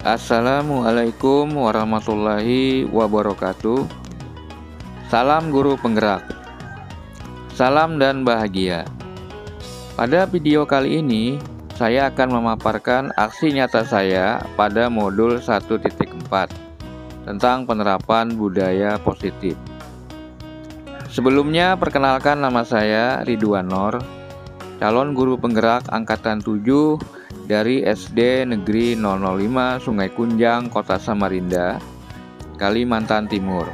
Assalamualaikum warahmatullahi wabarakatuh. Salam guru penggerak. Salam dan bahagia. Pada video kali ini, saya akan memaparkan aksi nyata saya pada modul 1.4 tentang penerapan budaya positif. Sebelumnya, perkenalkan, nama saya Ridwan Nor, calon guru penggerak angkatan 7 dari SD Negeri 005 Sungai Kunjang, Kota Samarinda, Kalimantan Timur,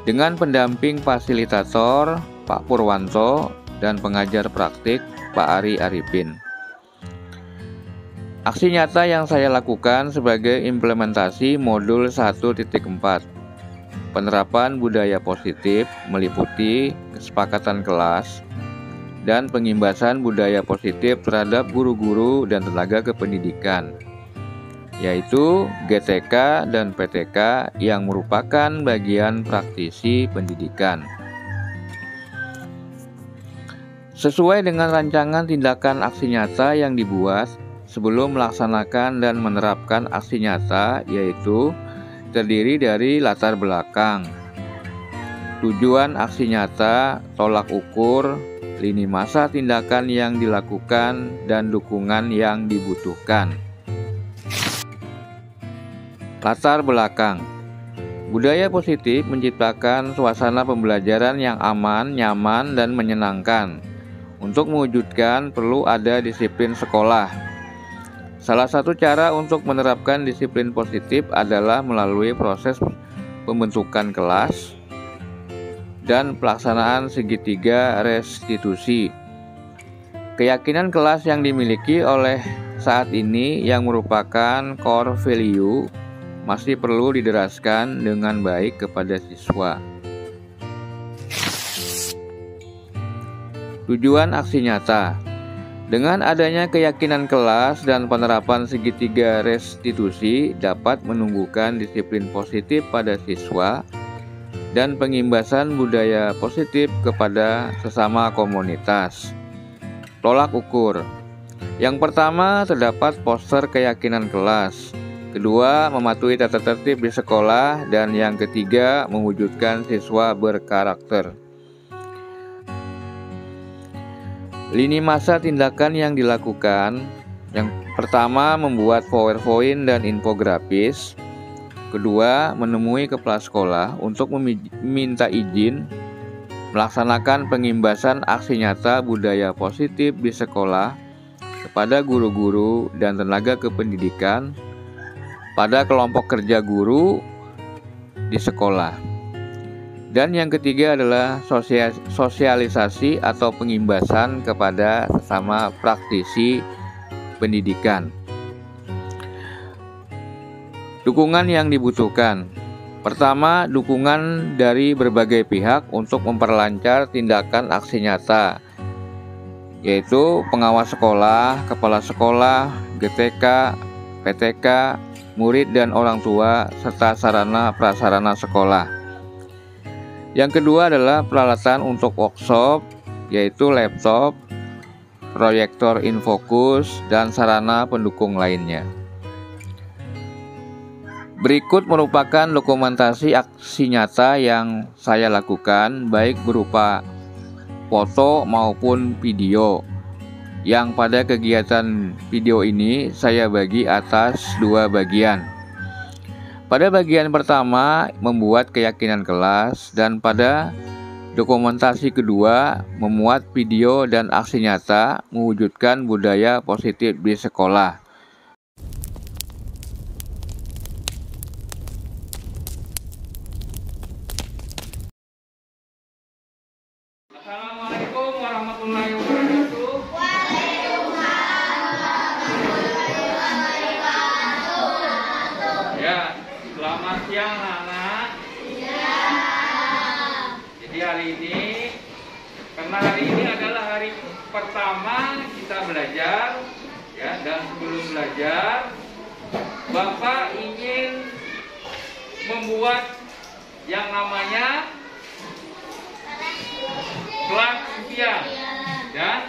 dengan pendamping fasilitator Pak Purwanto dan pengajar praktik Pak Ari Arifin. Aksi nyata yang saya lakukan sebagai implementasi modul 1.4 penerapan budaya positif meliputi kesepakatan kelas dan pengimbasan budaya positif terhadap guru-guru dan tenaga kependidikan, yaitu GTK dan PTK yang merupakan bagian praktisi pendidikan. Sesuai dengan rancangan tindakan aksi nyata yang dibuat sebelum melaksanakan dan menerapkan aksi nyata, yaitu terdiri dari latar belakang, tujuan aksi nyata, tolak ukur, lini masa tindakan yang dilakukan, dan dukungan yang dibutuhkan. Latar belakang. Budaya positif menciptakan suasana pembelajaran yang aman, nyaman, dan menyenangkan. Untuk mewujudkan perlu ada disiplin sekolah. Salah satu cara untuk menerapkan disiplin positif adalah melalui proses pembentukan kelas dan pelaksanaan segitiga restitusi. Keyakinan kelas yang dimiliki oleh saat ini yang merupakan core value masih perlu diteraskan dengan baik kepada siswa. Tujuan aksi nyata. Dengan adanya keyakinan kelas dan penerapan segitiga restitusi dapat menumbuhkan disiplin positif pada siswa dan pengimbasan budaya positif kepada sesama komunitas. Tolak ukur. Yang pertama, terdapat poster keyakinan kelas. Kedua, mematuhi tata tertib di sekolah. Dan yang ketiga, mewujudkan siswa berkarakter. Lini masa tindakan yang dilakukan. Yang pertama, membuat PowerPoint dan infografis. Kedua, menemui kepala sekolah untuk meminta izin melaksanakan pengimbasan aksi nyata budaya positif di sekolah kepada guru-guru dan tenaga kependidikan pada kelompok kerja guru di sekolah. Dan yang ketiga adalah sosialisasi atau pengimbasan kepada sesama praktisi pendidikan. Dukungan yang dibutuhkan. Pertama, dukungan dari berbagai pihak untuk memperlancar tindakan aksi nyata, yaitu pengawas sekolah, kepala sekolah, GTK, PTK, murid dan orang tua, serta sarana prasarana sekolah. Yang kedua adalah peralatan untuk workshop, yaitu laptop, proyektor infocus, dan sarana pendukung lainnya. Berikut merupakan dokumentasi aksi nyata yang saya lakukan, baik berupa foto maupun video. Yang pada kegiatan video ini saya bagi atas dua bagian. Pada bagian pertama, membuat keyakinan kelas, dan pada dokumentasi kedua, memuat video dan aksi nyata mewujudkan budaya positif di sekolah. Assalamualaikum warahmatullahi wabarakatuh. Ya, selamat siang anak. Jadi hari ini, karena hari ini adalah hari pertama kita belajar, ya, dan sebelum belajar, Bapak ingin membuat yang namanya kelas impian, ya.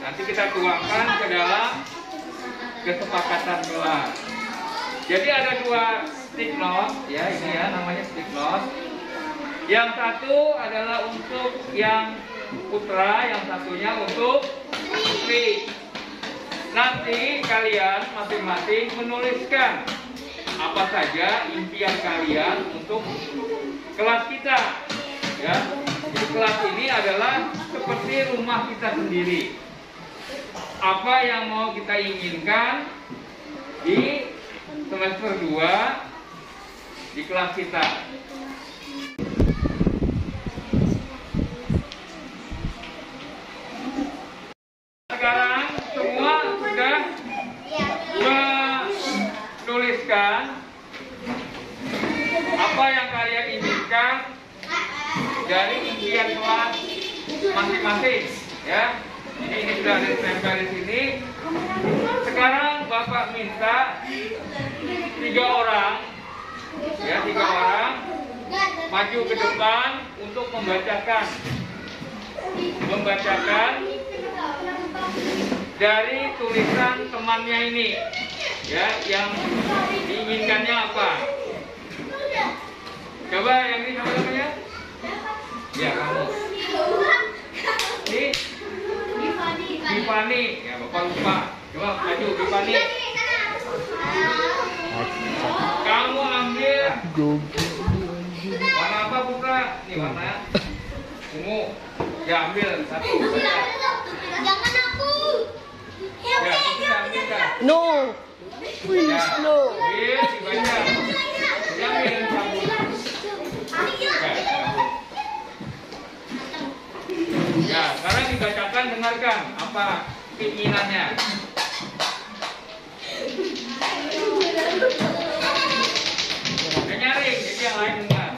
Nanti kita tuangkan ke dalam kesepakatan kelas. Jadi ada dua stick note, ya ini ya namanya stick note. Yang satu adalah untuk yang putra, yang satunya untuk putri. Nanti kalian masing-masing menuliskan apa saja impian kalian untuk kelas kita. Ya, jadi kelas ini adalah seperti rumah kita sendiri. Apa yang mau kita inginkan di semester 2 di kelas kita. Sekarang semua sudah menuliskan apa yang kalian inginkan dari impian kelas masing-masing, ya. Jadi ini sudah ada tempel di sini. Sekarang Bapak minta 3 orang, ya 3 orang maju ke depan untuk membacakan dari tulisan temannya ini, ya, yang diinginkannya apa? Coba yang ini sama namanya? Ya kamu. Ini Bipani, ya Bapak lupa. Coba maju Bipani. Kamu ambil warna apa Putra? Ini warna ungu. Ya ambil satu. Jangan aku. Ya, kita ambil kan? No, please no. Ambil, dibaca. Ya, ambil sabun. Ya, sekarang dibacakan, dengarkan apa keinginannya. Udah nyaring, jadi yang lain dengar.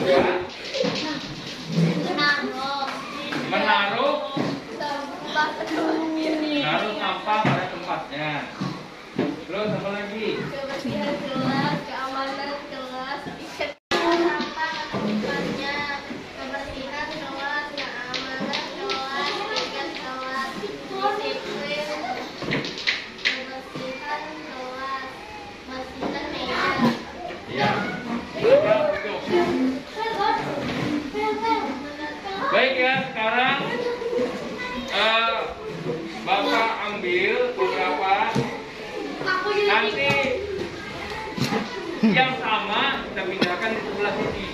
Ya. Menaruh sampah pada tempatnya. Terus apa lagi? Kebersihan kelas, keamanan kelas, sampah pada tempatnya, kebersihan kelas, keamanan kelas, etiket kelas, disiplin, kebersihan kelas, bersihkan meja. Ya. Baik ya, sekarang Bapak ambil beberapa. Nanti yang sama kita pindahkan di sebelah sini.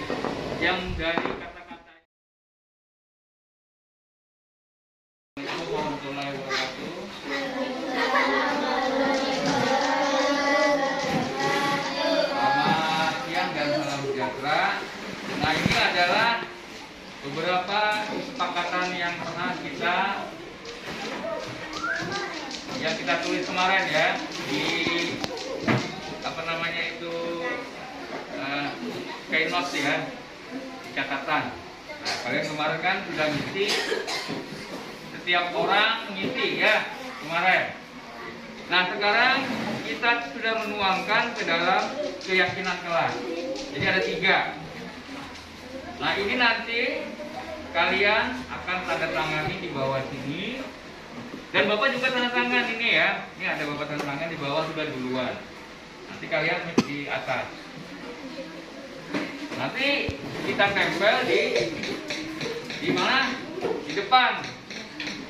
Yang dari kata-kata. Selamat siang dan salam sejahtera. Nah, ini adalah beberapa kesepakatan yang pernah kita tulis kemarin ya di apa namanya itu keynote ya, di catatan. Nah, kalian kemarin kan sudah ngisi, setiap orang ngisi ya kemarin. Nah, sekarang kita sudah menuangkan ke dalam keyakinan kelas. Jadi ada 3. Nah, ini nanti kalian akan tanda tangani di bawah sini. Dan Bapak juga tanda tangan ini ya. Ini ada Bapak tanda tangan di bawah sudah duluan. Nanti kalian di atas. Nanti kita tempel di mana? Di depan.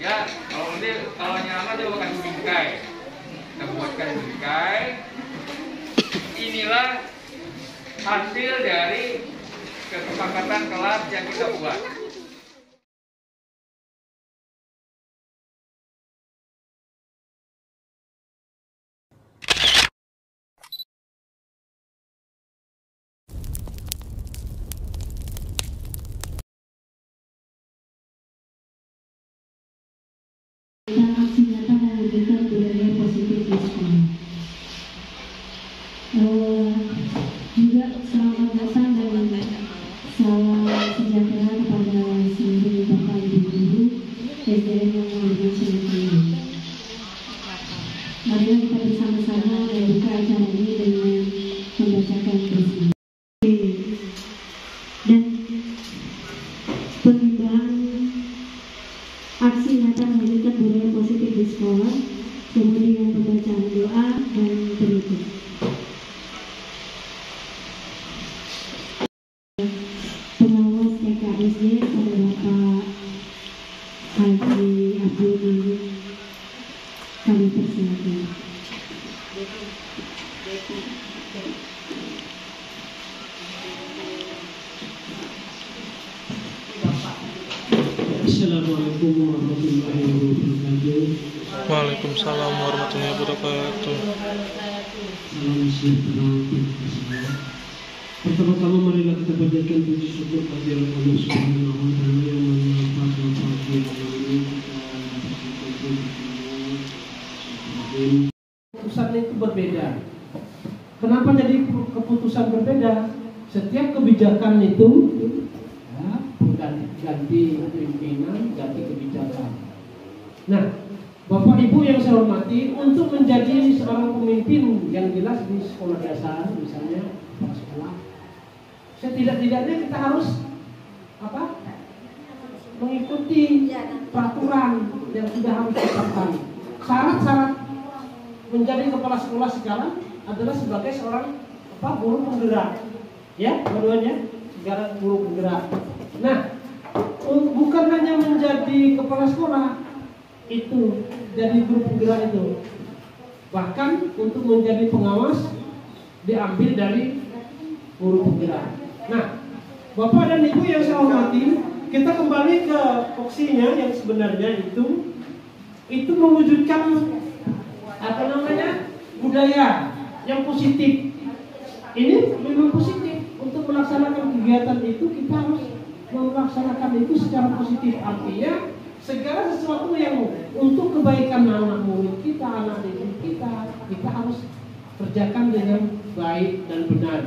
Ya, kalau nyaman coba kasih bingkai. Kita buatkan bingkai. Inilah hasil dari kesepakatan kelas yang kita buat. Dan aksi nyata mewujudkan budaya positif di sekolah. Juga selamat datang dan salam sejahtera kepada seluruh Bapak Ibu Guru SDN yang menghormati semuanya. Marilah kita bersama-sama membuka acara ini dengan membacakan bersama. Dan penimbangan aksi nyata mewujudkan budaya positif di di sekolah, kemudian pembacaan doa dan penutup. Pengawas TKSD pada Bapak Haji Abdul Malik, kami persilakan. Assalamualaikum warahmatullahi wabarakatuh. Waalaikumsalam warahmatullahi wabarakatuh. Salam sejahtera untuk kita semua. Pertama-tama marilah kita panjatkan puji syukur kehadirat Allah Subhanahu wa taala yang menyatakan pagi ini kita keputusan itu berbeda. Kenapa jadi keputusan berbeda? Setiap kebijakan itu ganti pimpinan, ganti kebijakan. Nah, Bapak Ibu yang saya hormati, untuk menjadi seorang pemimpin yang jelas di sekolah dasar, misalnya kepala sekolah, setidak-tidaknya kita harus mengikuti peraturan yang sudah harus ditetapkan. Syarat-syarat menjadi kepala sekolah sekarang adalah sebagai seorang guru penggerak, ya, dua-duanya sekarang guru penggerak. Nah, bukan hanya menjadi kepala sekolah itu, jadi guru penggerak itu, bahkan untuk menjadi pengawas diambil dari guru penggerak. Nah, Bapak dan Ibu yang saya hormati, kita kembali ke foksinya yang sebenarnya itu mewujudkan budaya yang positif. Ini memang positif. Untuk melaksanakan kegiatan itu kita harus melaksanakan itu secara positif. Artinya segala sesuatu yang untuk kebaikan anak murid kita, anak didik kita harus kerjakan dengan baik dan benar.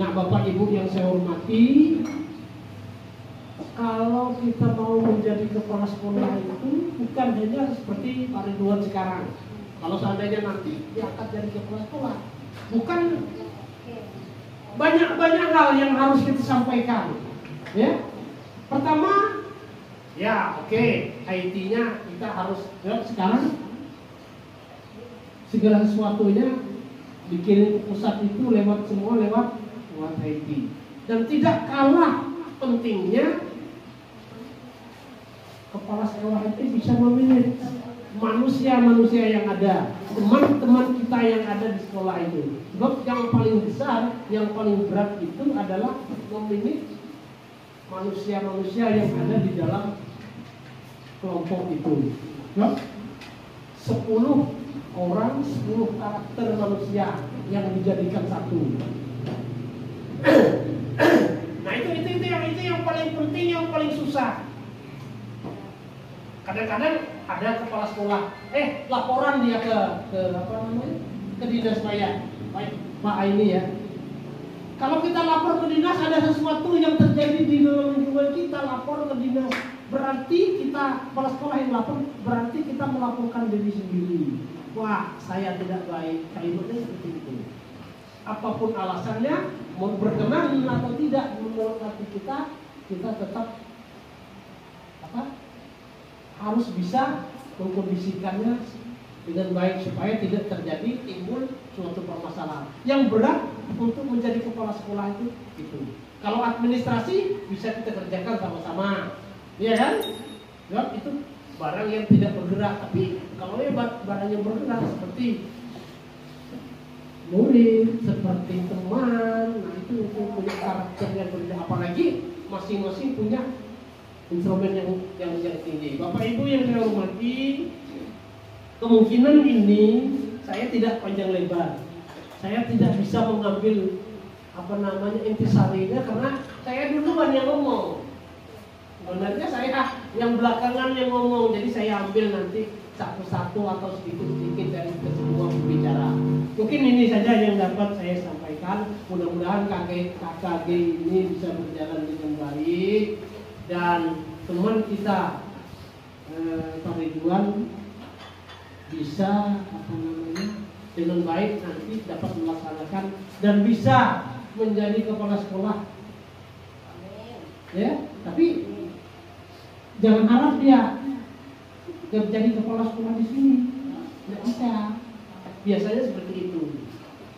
Nah, Bapak Ibu yang saya hormati, kalau kita mau menjadi kepala sekolah itu bukan hanya seperti Pak Ridwan sekarang. Kalau seandainya nanti diangkat jadi kepala sekolah, bukan banyak hal yang harus kita sampaikan. Ya, pertama, ya oke, IT-nya kita harus sekarang segala sesuatunya bikin pusat itu semua lewat IT. Dan tidak kalah pentingnya kepala sekolah itu bisa memilih manusia-manusia yang ada, teman-teman kita yang ada di sekolah itu. Sebab yang paling besar, yang paling berat itu adalah memilih manusia-manusia yang ada di dalam kelompok itu. 10 orang, 10 karakter manusia yang dijadikan satu. Nah itu yang paling penting, yang paling susah. Kadang-kadang ada kepala sekolah, laporan dia ke dinas Pak ini ya. Kalau kita lapor ke dinas ada sesuatu yang terjadi di dalam lingkungan kita, lapor ke dinas, berarti kita kepala sekolah yang lapor, berarti kita melaporkan diri sendiri. Wah, saya tidak baik, kalimatnya seperti itu. Apapun alasannya, mau berkenan atau tidak menurut hati kita tetap harus bisa mengkondisikannya dengan baik supaya tidak terjadi timbul suatu permasalahan. Yang berat untuk menjadi kepala sekolah itu. Kalau administrasi bisa kita kerjakan sama-sama, ya kan? Ya, itu barang yang tidak bergerak. Tapi kalau barang yang bergerak seperti murid, seperti teman, nah itu punya karakter yang berbeda. Apalagi masing-masing punya instrumen yang tinggi. Bapak Ibu yang saya hormati, kemungkinan ini saya tidak panjang lebar. Saya tidak bisa mengambil intisarinya karena saya duluan yang ngomong. Sebenarnya saya yang belakangan yang ngomong, jadi saya ambil nanti satu-satu atau sedikit-sedikit dari semua pembicara. Mungkin ini saja yang dapat saya sampaikan. Mudah-mudahan KKG ini bisa berjalan dengan baik dan teman kita Pak Ridwan bisa dengan baik nanti dapat melaksanakan dan bisa menjadi kepala sekolah. Ya, tapi jangan harap dia jadi kepala sekolah di sini. Nggak bisa. Biasanya seperti itu.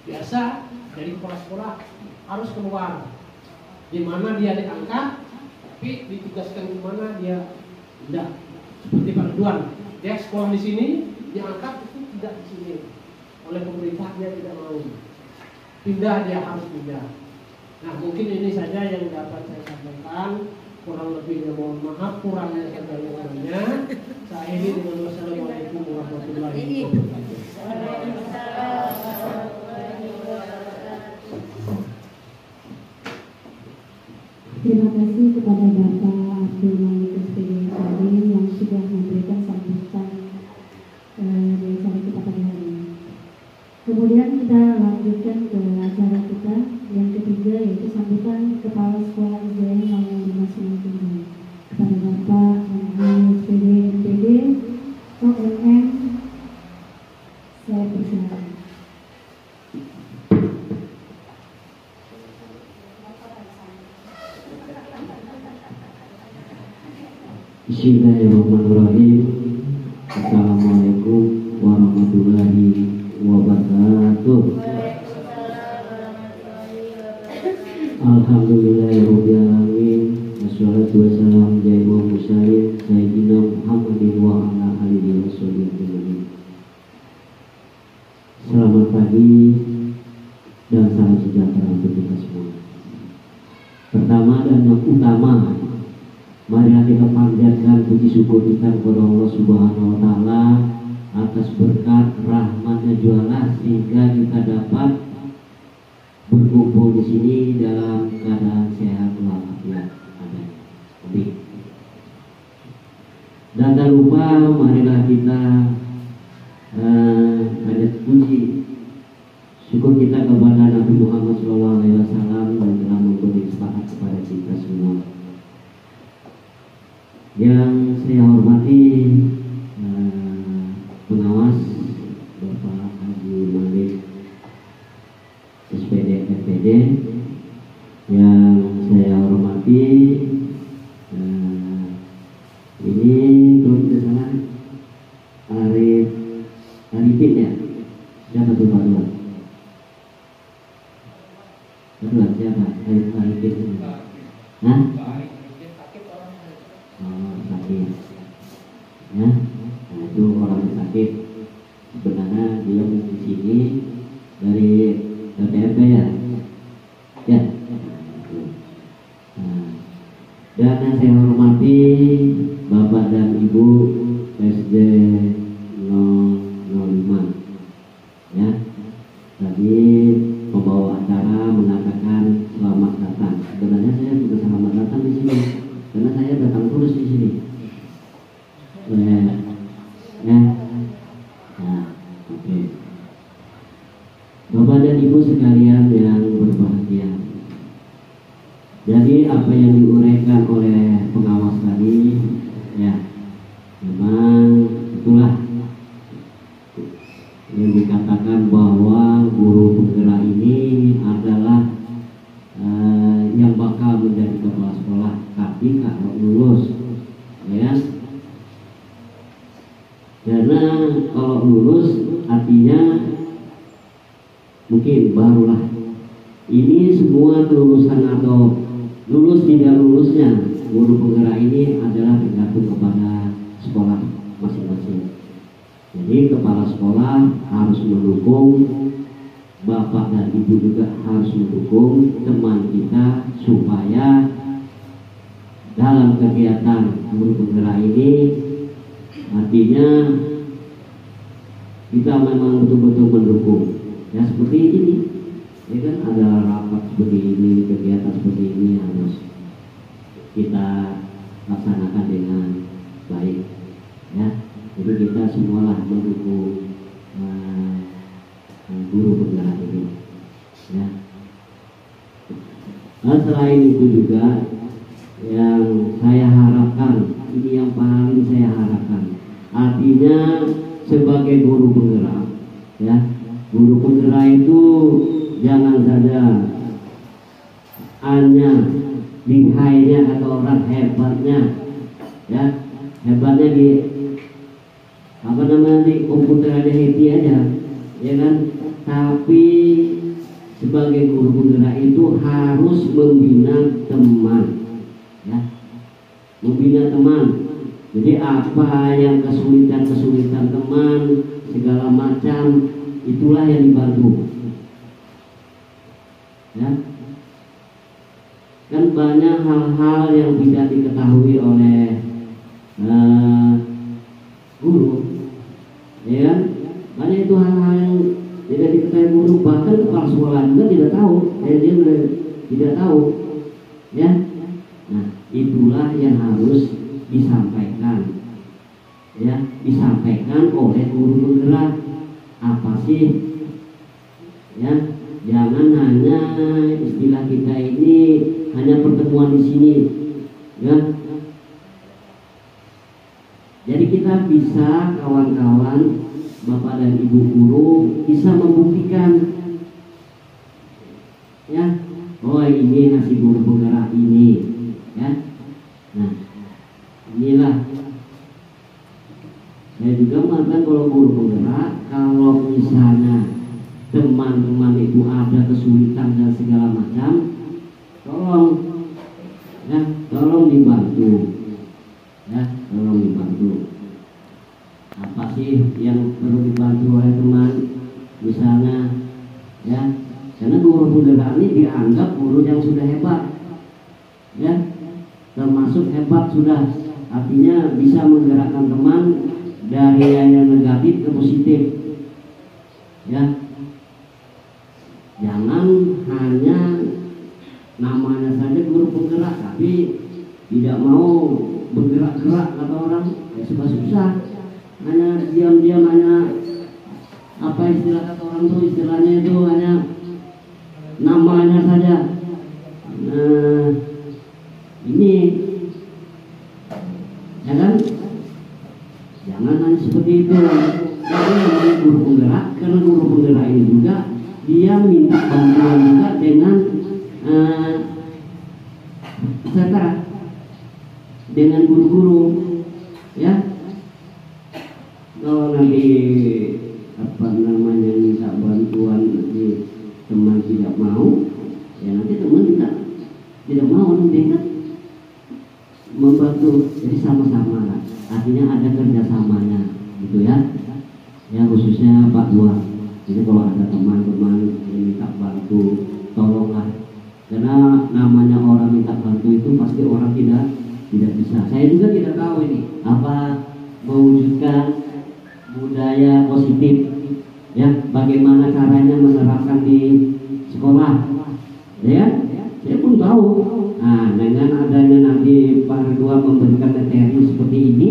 Biasa dari kepala sekolah harus keluar. Di mana dia diangkat, tapi ditugaskan di mana dia tidak. Seperti Pak Ridwan, dia sekolah di sini, diangkat itu tidak di sini. Oleh pemerintah dia tidak mau. Pindah, dia harus pindah. Nah, mungkin ini saja yang dapat saya sampaikan. Kurang lebihnya mohon maaf, kurangnya segala-galanya. Saya ini dengan wassalamualaikum warahmatullahi wabarakatuh. Terima kasih kepada Bapak Abdul Malik SPD yang sudah memberikan sambutan di acara kita pada hari ini. Kemudian kita lanjutkan ke acara kita yang ketiga, yaitu sambutan Kepala Sekolah SDN 0593 kepada Bapak Abdul SPD MPD OMM. Saya persilakan. Bismillahirrahmanirrahim. Assalamualaikum warahmatullahi wabarakatuh. Alhamdulillahirabbil alamin. Wassalatu wassalamu ala mursalin sayyidina Muhammadin wa ala alihi wasallam. Selamat pagi dan salam sejahtera untuk kita semua. Pertama dan yang utama, marilah kita panjatkan puji syukur kita kepada Allah Subhanahu wa Ta'ala atas berkat rahmatnya jualah sehingga kita dapat berkumpul di sini dalam keadaan sehat walafiat. Amin. Dan tak lupa marilah kita panjat puji syukur kita kepada Nabi Muhammad SAW yang telah memberi syafaat kepada kita semua. Yang saya hormati pengawas Bapak Haji Malik SPD FPD, yang saya hormati ini belum ke sana Arifin ya, siapa tuh Pak Duan? Pak Duan siapa? Arifin. Hah? Sakit ya, nah, itu orang sakit sebenarnya dia di sini dari LTMP ya, nah, dan yang saya hormati Bapak dan Ibu SD 005 ya, tadi pembawa acara mengatakan selamat datang. Sebenarnya saya juga selamat datang di sini karena saya datang terus di sini. Nah, oke. Bapak dan Ibu sekalian yang berbahagia. Jadi apa yang diuraikan oleh pengawas tadi, ya, memang itulah yang dikatakan bahwa guru penggerak ini adalah yang bakal menjadi kepala sekolah, tapi kalau lulus, ya. Karena kalau lulus artinya mungkin barulah ini semua kelulusan atau lulus tidak lulusnya guru penggerak ini adalah tergantung kepada sekolah masing-masing. Jadi kepala sekolah harus mendukung, Bapak dan Ibu juga harus mendukung teman kita supaya dalam kegiatan guru penggerak ini, artinya kita memang betul-betul mendukung. Ya seperti ini, ya kan, ada rapat seperti ini, kegiatan seperti ini harus kita laksanakan dengan baik. Ya, jadi kita semualah mendukung guru penggerak ini. Ya. Nah, selain itu juga yang saya harapkan, ini yang paling saya harapkan, artinya sebagai guru penggerak, ya, guru penggerak itu jangan saja hanya lihainya atau orang hebatnya, ya, hebatnya di apa namanya di komputer ada happy aja, ya kan? Tapi sebagai guru penggerak itu harus membina teman, ya, membina teman. Jadi apa yang kesulitan teman segala macam itulah yang dibantu, ya. Kan banyak hal-hal yang tidak diketahui oleh guru, ya. Banyak itu hal-hal yang tidak diketahui guru, bahkan kepala sekolah juga tidak tahu, dia tidak tahu, ya. Nah, itulah yang harus disampaikan, ya, disampaikan oleh guru penggerak. Apa sih, ya? Jangan hanya istilah kita ini hanya pertemuan di sini, ya. Jadi kita bisa, kawan-kawan, bapak dan ibu guru bisa membuktikan, ya, oh ini nasi guru penggerak ini, ya. Nah, inilah saya juga mengatakan kalau guru penggerak, kalau misalnya teman-teman itu ada kesulitan dan segala macam, tolong, ya, tolong dibantu, ya, tolong dibantu. Apa sih yang perlu dibantu oleh teman, misalnya, ya, karena guru penggerak ini dianggap guru yang sudah hebat, ya, termasuk hebat sudah, artinya bisa menggerakkan teman dari yang negatif ke positif, ya. Jangan hanya namanya saja guru penggerak tapi tidak mau bergerak-gerak, kata orang, ya susah. Hanya diam-diam, hanya apa istilah kata orang tuh, istilahnya itu hanya namanya saja. Nah, ini, ya kan? Jangan hanya seperti itu. Jadi namanya guru penggerak, karena guru penggerak ini juga dia minta bantuan juga dengan peserta, dengan guru-guru, ya. Kalau nanti apa namanya minta bantuan, nanti teman tidak mau, ya nanti teman tidak mau, nanti kan membantu. Jadi sama-sama lah, artinya ada kerjasamanya, gitu ya. Ya khususnya Pak Dua. Jadi kalau ada teman-teman yang minta bantu, tolonglah. Karena namanya orang minta bantu itu pasti orang tidak bisa. Saya juga tidak tahu ini apa mewujudkan budaya positif, ya, bagaimana caranya menerapkan di sekolah, ya, saya pun tahu. Nah, dengan adanya nanti Pak Ridwan memberikan materi seperti ini,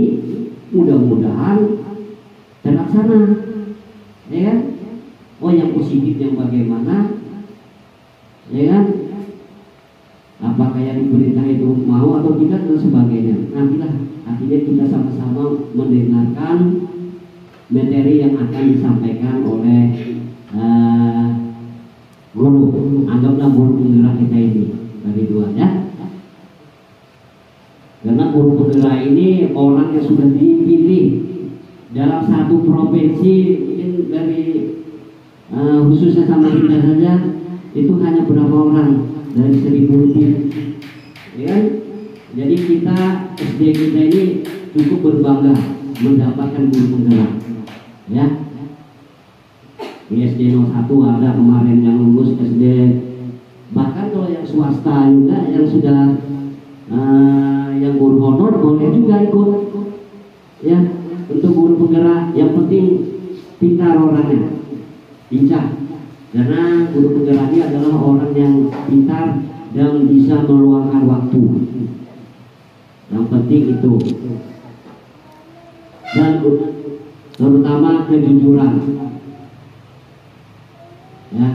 mudah-mudahan terlaksana, ya kan? Oh, yang positif yang bagaimana, ya kan? Apakah yang diperintah itu mau atau tidak dan sebagainya. Nantilah, artinya kita sama-sama mendengarkan materi yang akan disampaikan oleh guru, anggaplah guru penggerak kita ini dari dua, ya. Karena guru penggerak ini orang yang sudah dipilih dalam satu provinsi, mungkin dari khususnya Samarinda saja itu hanya berapa orang dari 1000 lebih, ya. Jadi kita SD kita ini cukup berbangga mendapatkan guru penggerak, ya. Di SD 01 ada kemarin yang lulus SD, bahkan kalau yang swasta juga yang sudah yang guru honor boleh juga ikut, ya, untuk guru penggerak. Yang penting pintar orangnya, lincah, karena guru penggerak ini adalah orang yang pintar dan bisa meluangkan waktu. Yang penting itu, dan terutama kejujuran, ya.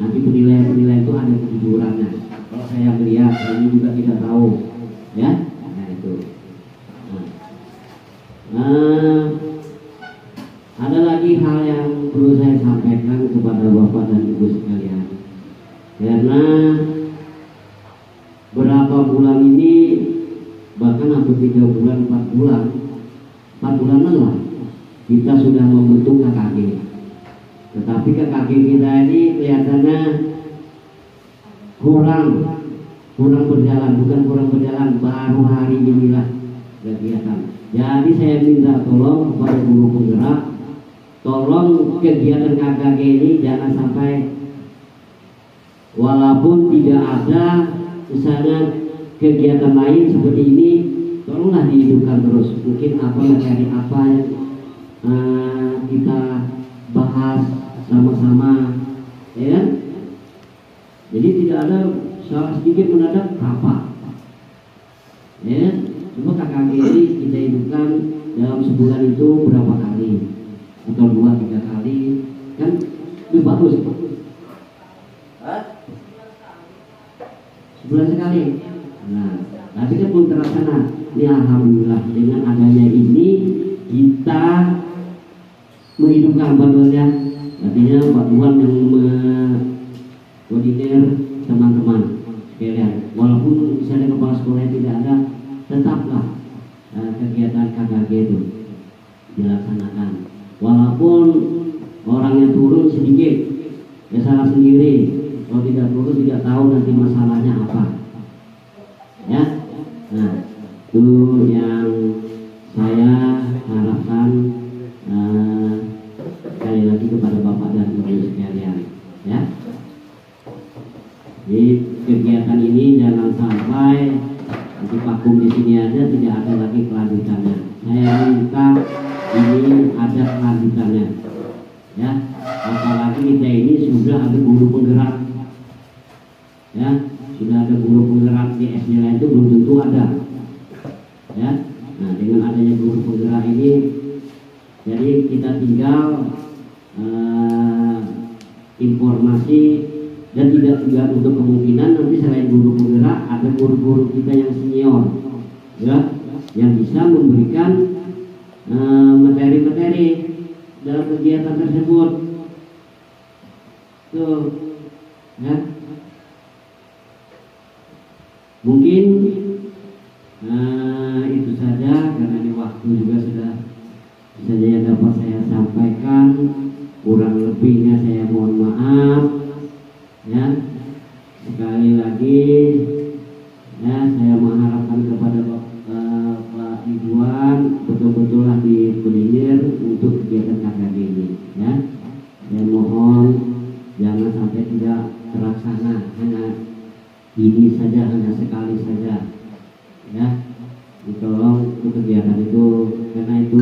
Nanti penilaian itu ada kejujurannya. Kalau saya melihat, ini juga tidak tahu, ya. Nah itu. Ada lagi hal yang perlu saya sampaikan kepada Bapak dan Ibu sekalian. Karena berapa bulan ini, bahkan hampir 3 bulan, 4 bulan, 4 bulanan lah, kita sudah membentuk KKG. Tetapi KKG kita ini kelihatannya kurang berjalan, bukan kurang berjalan, baru hari inilah kegiatan. Jadi saya minta tolong kepada guru penggerak, tolong kegiatan KKG ini jangan sampai, walaupun tidak ada misalnya kegiatan lain seperti ini, tolonglah dihidupkan terus. Mungkin apa materi apa yang kita bahas sama-sama, ya kan? Jadi tidak ada salah sedikit mendadak rapat, ya. Cuma KKG ini kita hidupkan dalam sebulan itu berapa kali atau 2-3 kali, kan lebih bagus. Sebulan sekali. Nah, tapi kan belum terlaksana. Ini alhamdulillah dengan adanya ini kita menghidupkan bantuannya. Artinya bantuan yang koordinir teman-teman sekalian. Walaupun misalnya kepala sekolah tidak ada, tetaplah kegiatan KKG itu dilaksanakan. Walaupun orangnya turun sedikit, ya salah sendiri. Kalau tidak turun tidak tahu nanti masalahnya apa. Ya, nah itu yang saya harapkan sekali lagi kepada Bapak dan Ibu sekalian. Ya, di kegiatan ini jangan sampai nanti vakum di sini aja, tidak ada lagi kelanjutannya. Saya minta ini ada kelanjutannya. Ya, apalagi kita ini sudah ada guru penggerak. Ya, sudah ada guru penggerak di SD lain itu belum tentu ada. Ya, nah dengan adanya guru penggerak ini, jadi kita tinggal informasi dan tidak untuk kemungkinan nanti selain guru penggerak ada guru-guru kita yang senior, ya, yang bisa memberikan materi-materi dalam kegiatan tersebut. Tuh, ya. Mungkin itu saja karena ini waktu juga sudah saja yang dapat saya sampaikan. Kurang lebihnya saya mohon maaf. Ya, sekali lagi ya saya mengharapkan kepada Pak Ridwan betul-betullah dikoordinir untuk kegiatan KKG ini. Ya, saya mohon jangan sampai tidak terlaksana, hanya ini saja, hanya sekali saja. Ya, tolong untuk kegiatan itu, karena itu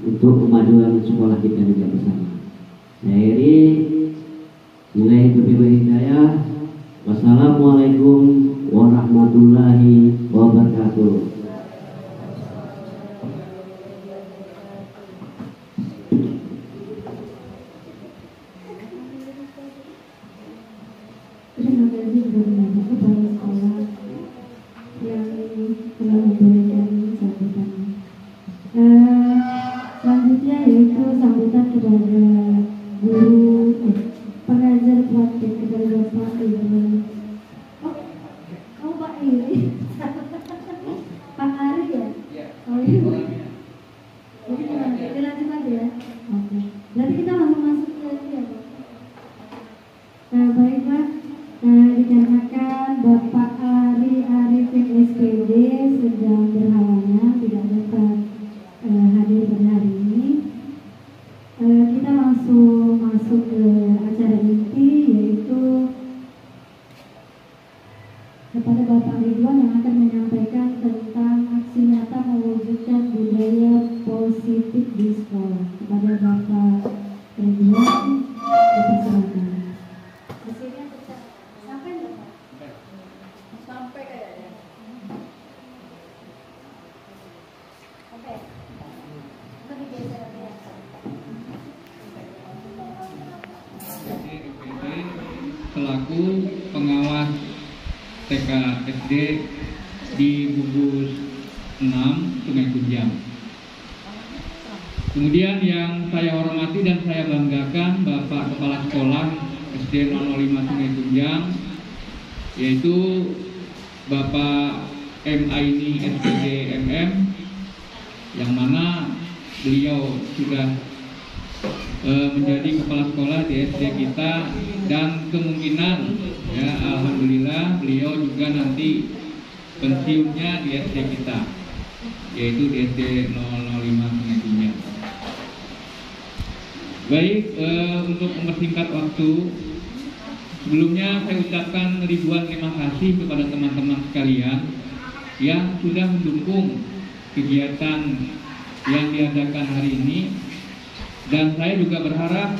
untuk kemajuan sekolah kita juga bersama. Saya akhiri, mulai hidayah. Wassalamualaikum warahmatullahi wabarakatuh. Terima kasih kepada kepala sekolah yang telah memberikan sambutan. Selanjutnya yaitu sambutan kepada guru pengajar praktik kepada Bapak Ridwan. Oh, kamu Pak Iri? Pak Ari ya? Oh iya. Jadi gimana? Dilanjut aja ya? Oke. Berarti kita langsung masuk ke ini ya Pak? Baik Pak. Dikarenakan Bapak Ari Arifin SPD sedang berhalangan tidak dapat hadir pada hari ini, kita langsung masuk ke acara inti, yaitu kepada Bapak Ridwan yang akan menyampaikan tentang aksi nyata mewujudkan budaya positif di sekolah. Kepada Bapak Ridwan dipersilakan. Sampai kayaknya. Oke. Lebih geser ya. Selaku pengawas TK SD di Gugus 6 Sungai Kunjang. Kemudian yang saya hormati dan saya banggakan Bapak Kepala Sekolah SD 005 Sungai Kunjang, yaitu Bapak M. Aini SPD MM, yang mana beliau sudah menjadi kepala sekolah di SD kita, dan kemungkinan ya alhamdulillah beliau juga nanti pensiunnya di SD kita, yaitu di SD 005 Sungai. Baik, untuk mempersingkat waktu, sebelumnya saya ucapkan ribuan terima kasih kepada teman-teman sekalian yang sudah mendukung kegiatan yang diadakan hari ini. Dan saya juga berharap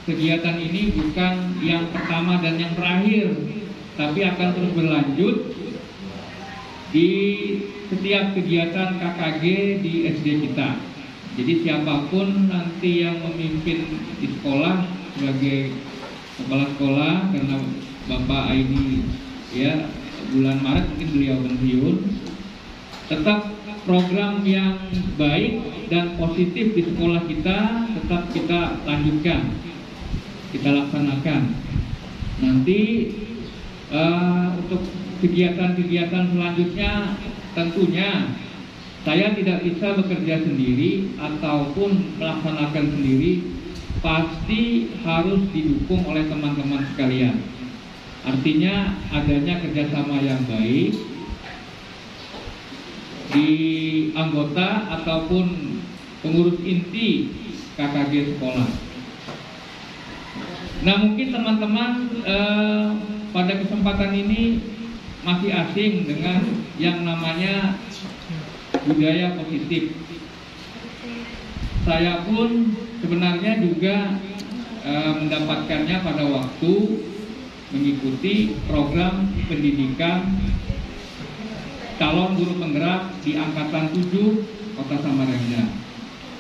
kegiatan ini bukan yang pertama dan yang terakhir, tapi akan terus berlanjut di setiap kegiatan KKG di SD kita. Jadi siapapun nanti yang memimpin di sekolah sebagai kepala sekolah, karena Bapak ini ya bulan Maret mungkin beliau pensiun, tetap program yang baik dan positif di sekolah kita tetap kita lanjutkan, kita laksanakan. Nanti untuk kegiatan-kegiatan selanjutnya tentunya saya tidak bisa bekerja sendiri ataupun melaksanakan sendiri, pasti harus didukung oleh teman-teman sekalian. Artinya adanya kerjasama yang baik di anggota ataupun pengurus inti KKG sekolah. Nah, mungkin teman-teman pada kesempatan ini masih asing dengan yang namanya budaya positif. Saya pun sebenarnya juga mendapatkannya pada waktu mengikuti program pendidikan calon guru penggerak di Angkatan 7 Kota Samarinda.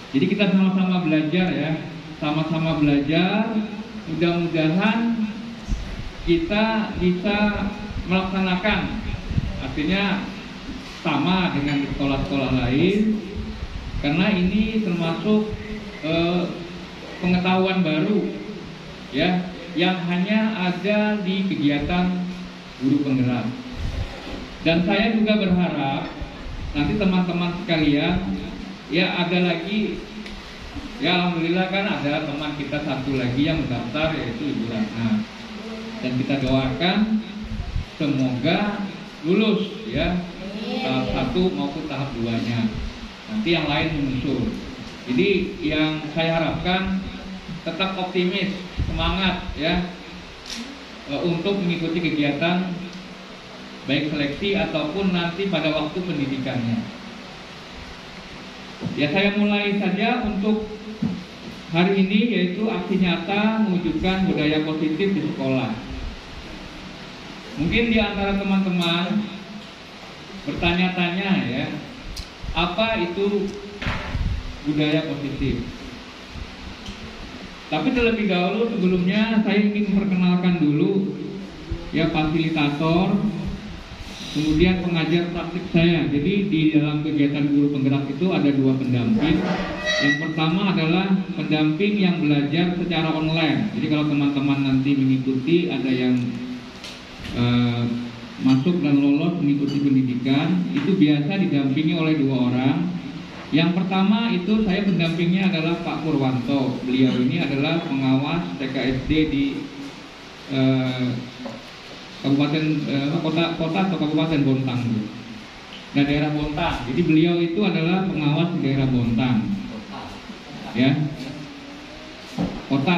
Jadi kita sama-sama belajar ya, sama-sama belajar. Mudah-mudahan kita bisa melaksanakan, artinya sama dengan sekolah-sekolah lain, karena ini termasuk pengetahuan baru ya, yang hanya ada di kegiatan guru penggerak. Dan saya juga berharap nanti teman-teman sekalian ya, ada lagi ya, alhamdulillah kan ada teman kita satu lagi yang mendaftar, yaitu Ibu Ratna, dan kita doakan semoga lulus ya, tahap 1 maupun tahap 2-nya. Nanti yang lain menyusul. Jadi yang saya harapkan tetap optimis, semangat ya, untuk mengikuti kegiatan baik seleksi ataupun nanti pada waktu pendidikannya. Ya, saya mulai saja untuk hari ini, yaitu aksi nyata mewujudkan budaya positif di sekolah. Mungkin di antara teman-teman bertanya-tanya ya, apa itu budaya positif? Tapi terlebih dahulu sebelumnya saya ingin memperkenalkan dulu ya fasilitator, kemudian pengajar praktik saya. Jadi di dalam kegiatan guru penggerak itu ada 2 pendamping. Yang pertama adalah pendamping yang belajar secara online. Jadi kalau teman-teman nanti mengikuti, ada yang masuk dan lolos mengikuti pendidikan, itu biasa didampingi oleh 2 orang. Yang pertama itu saya pendampingnya adalah Pak Purwanto. Beliau ini adalah pengawas TKSD di kabupaten kota atau kabupaten Bontang, nah daerah Bontang. Jadi beliau itu adalah pengawas di daerah Bontang, ya, kota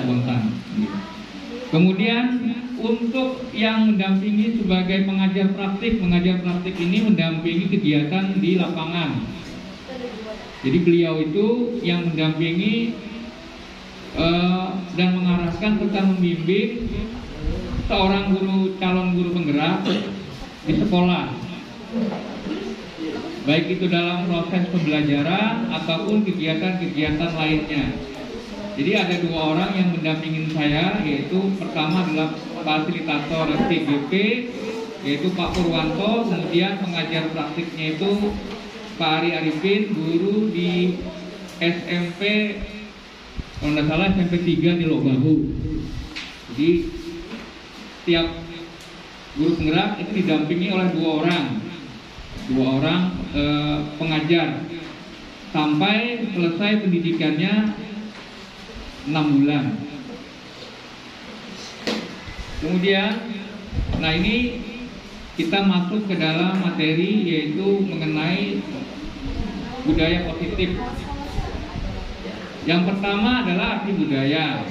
Bontang. Kemudian untuk yang mendampingi sebagai pengajar praktik ini mendampingi kegiatan di lapangan. Jadi beliau itu yang mendampingi dan mengarahkan serta membimbing seorang calon guru penggerak di sekolah, baik itu dalam proses pembelajaran ataupun kegiatan-kegiatan lainnya. Jadi ada 2 orang yang mendampingin saya, yaitu pertama adalah fasilitator TGP, yaitu Pak Purwanto, kemudian pengajar praktiknya itu Pak Ari Arifin, guru di SMP, kalau tidak salah SMP 3 di Lobahu. Jadi tiap guru penggerak itu didampingi oleh 2 orang pengajar. sampai selesai pendidikannya 6 bulan. Kemudian, nah ini kita masuk ke dalam materi yaitu mengenai budaya positif. Yang pertama adalah arti budaya.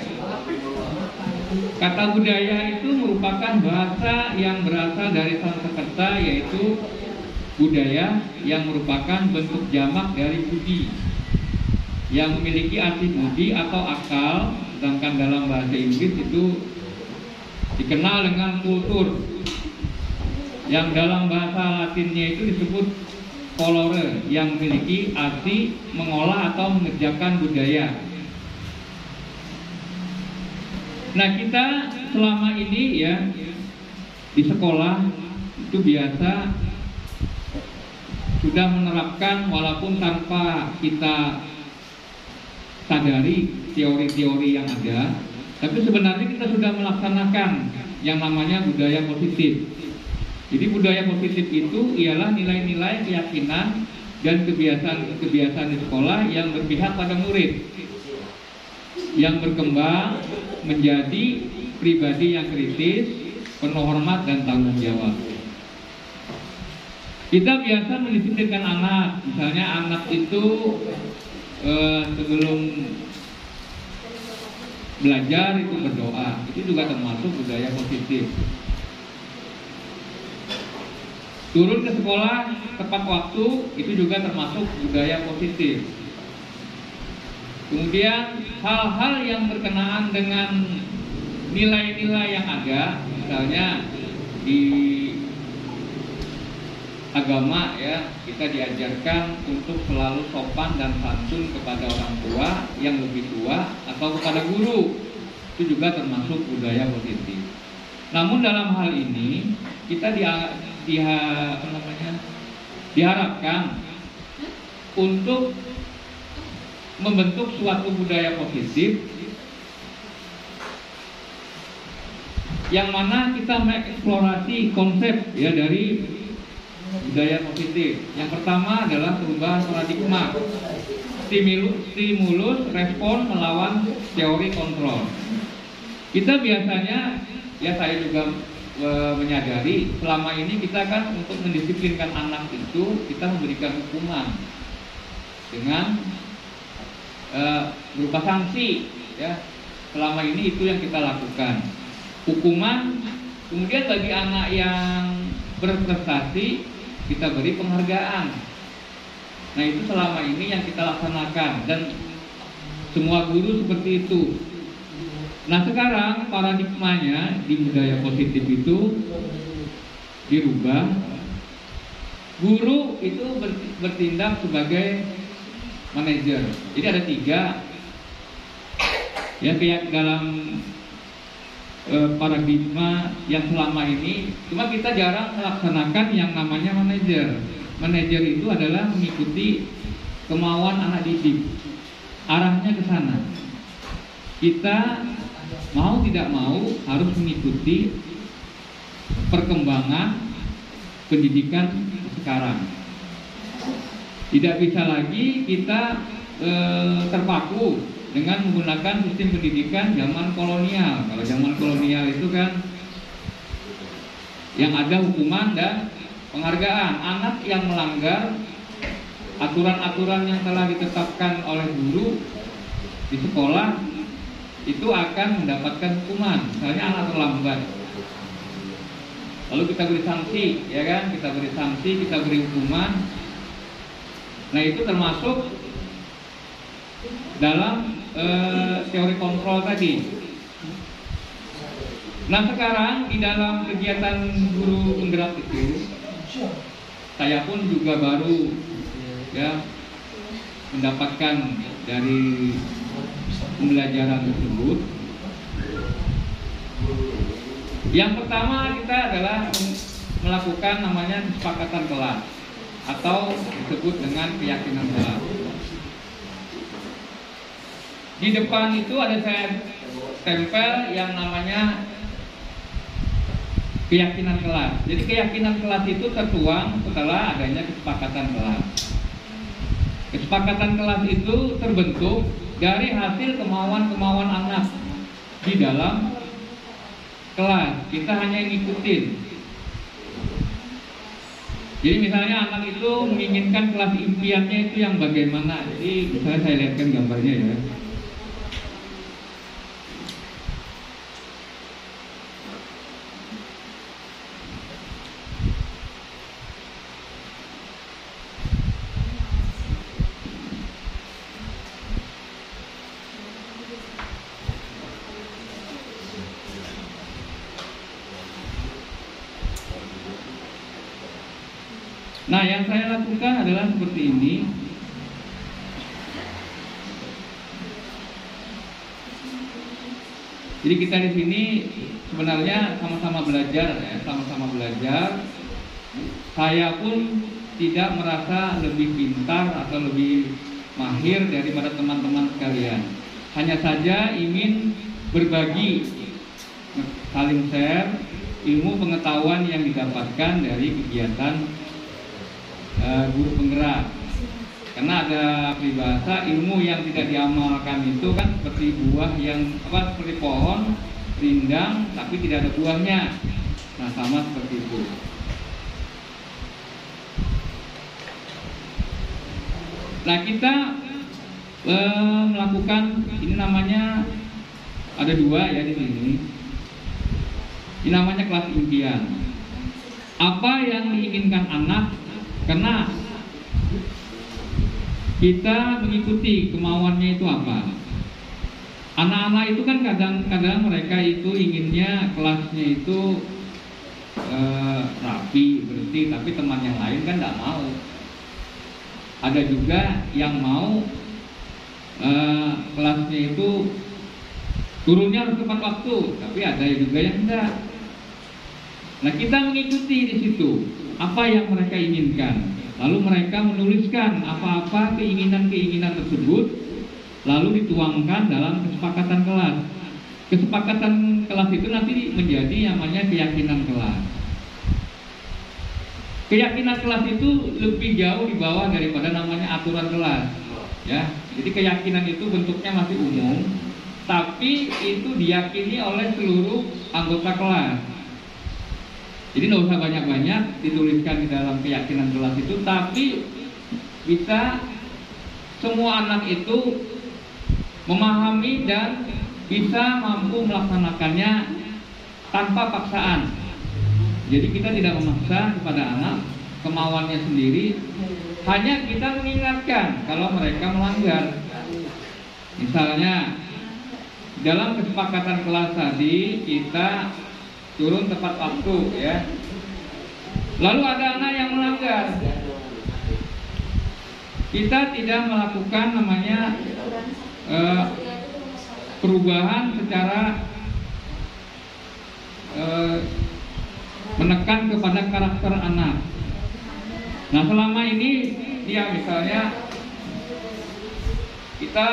Kata budaya itu merupakan bahasa yang berasal dari Sanskerta, yaitu budaya yang merupakan bentuk jamak dari budi, yang memiliki arti budi atau akal, sedangkan dalam bahasa Inggris itu dikenal dengan kultur, yang dalam bahasa Latinnya itu disebut colore, yang memiliki arti mengolah atau mengerjakan budaya. Nah, kita selama ini ya di sekolah itu biasa sudah menerapkan, walaupun tanpa kita sadari teori-teori yang ada, tapi sebenarnya kita sudah melaksanakan yang namanya budaya positif. Jadi budaya positif itu ialah nilai-nilai, keyakinan, dan kebiasaan di sekolah yang berpihak pada murid, yang berkembang menjadi pribadi yang kritis, penuh hormat, dan tanggung jawab. Kita biasa mendisiplinkan anak, misalnya anak itu sebelum belajar itu berdoa, itu juga termasuk budaya positif. Turun ke sekolah tepat waktu, itu juga termasuk budaya positif. Kemudian hal-hal yang berkenaan dengan nilai-nilai yang ada, misalnya di agama ya, kita diajarkan untuk selalu sopan dan santun kepada orang tua yang lebih tua atau kepada guru, itu juga termasuk budaya positif. Namun dalam hal ini kita diharapkan untuk membentuk suatu budaya positif yang mana kita mengeksplorasi konsep ya dari budaya positif. Yang pertama adalah perubahan paradigma, stimulus respon melawan teori kontrol. Kita biasanya, ya saya juga menyadari selama ini kita kan untuk mendisiplinkan anak itu kita memberikan hukuman dengan berupa sanksi ya. Selama ini itu yang kita lakukan, hukuman. Kemudian bagi anak yang berprestasi kita beri penghargaan. Nah, itu selama ini yang kita laksanakan dan semua guru seperti itu. Nah, sekarang paradigmanya di budaya positif itu dirubah. Guru itu bertindak sebagai manajer. Jadi ada 3 ya, kayak dalam paradigma yang selama ini, cuma kita jarang melaksanakan yang namanya manajer. Manajer itu adalah mengikuti kemauan anak didik, arahnya ke sana. Kita mau tidak mau harus mengikuti perkembangan pendidikan sekarang. Tidak bisa lagi kita terpaku dengan menggunakan sistem pendidikan zaman kolonial. Kalau zaman kolonial itu kan yang ada hukuman dan penghargaan. Anak yang melanggar aturan-aturan yang telah ditetapkan oleh guru di sekolah itu akan mendapatkan hukuman. Misalnya anak terlambat, lalu kita beri sanksi, ya kan? Kita beri sanksi, kita beri hukuman. Nah, itu termasuk dalam teori kontrol tadi. Nah, sekarang di dalam kegiatan guru penggerak itu, saya pun juga baru ya mendapatkan dari pembelajaran tersebut. Yang pertama kita adalah melakukan namanya kesepakatan kelas atau disebut dengan keyakinan kelas. Di depan itu ada saya tempel yang namanya keyakinan kelas. Jadi keyakinan kelas itu tertuang setelah adanya kesepakatan kelas. Kesepakatan kelas itu terbentuk dari hasil kemauan-kemauan anak di dalam kelas. Kita hanya ngikutin. Jadi misalnya anak itu menginginkan kelas impiannya itu yang bagaimana. Jadi misalnya saya lihatkan gambarnya ya. Nah, yang saya lakukan adalah seperti ini. Jadi kita di sini sebenarnya sama-sama belajar ya, sama-sama belajar. Saya pun tidak merasa lebih pintar atau lebih mahir daripada teman-teman sekalian. Hanya saja ingin berbagi, saling share ilmu pengetahuan yang didapatkan dari kegiatan guru penggerak. Karena ada peribahasa ilmu yang tidak diamalkan itu kan seperti buah yang seperti pohon rindang tapi tidak ada buahnya. Nah, sama seperti itu. Nah, kita melakukan ini namanya ada dua ya di sini. Ini namanya kelas impian. Apa yang diinginkan anak? Karena kita mengikuti kemauannya itu apa. Anak-anak itu kan kadang-kadang mereka itu inginnya kelasnya itu rapi, bersih, tapi teman yang lain kan tidak mau. Ada juga yang mau kelasnya itu turunnya harus tepat waktu, tapi ada juga yang enggak. Nah, kita mengikuti di situ apa yang mereka inginkan. Lalu mereka menuliskan apa-apa keinginan-keinginan tersebut, lalu dituangkan dalam kesepakatan kelas. Kesepakatan kelas itu nanti menjadi namanya keyakinan kelas. Keyakinan kelas itu lebih jauh di bawah daripada namanya aturan kelas. Ya, jadi keyakinan itu bentuknya masih umum, tapi itu diyakini oleh seluruh anggota kelas. Jadi tidak usah banyak-banyak dituliskan di dalam keyakinan kelas itu, tapi bisa semua anak itu memahami dan bisa mampu melaksanakannya tanpa paksaan. Jadi kita tidak memaksa kepada anak kemauannya sendiri, hanya kita mengingatkan kalau mereka melanggar. Misalnya dalam kesepakatan kelas tadi kita turun tepat waktu ya. Lalu ada anak yang melanggar. Kita tidak melakukan namanya perubahan secara menekan kepada karakter anak. Nah, selama ini dia misalnya kita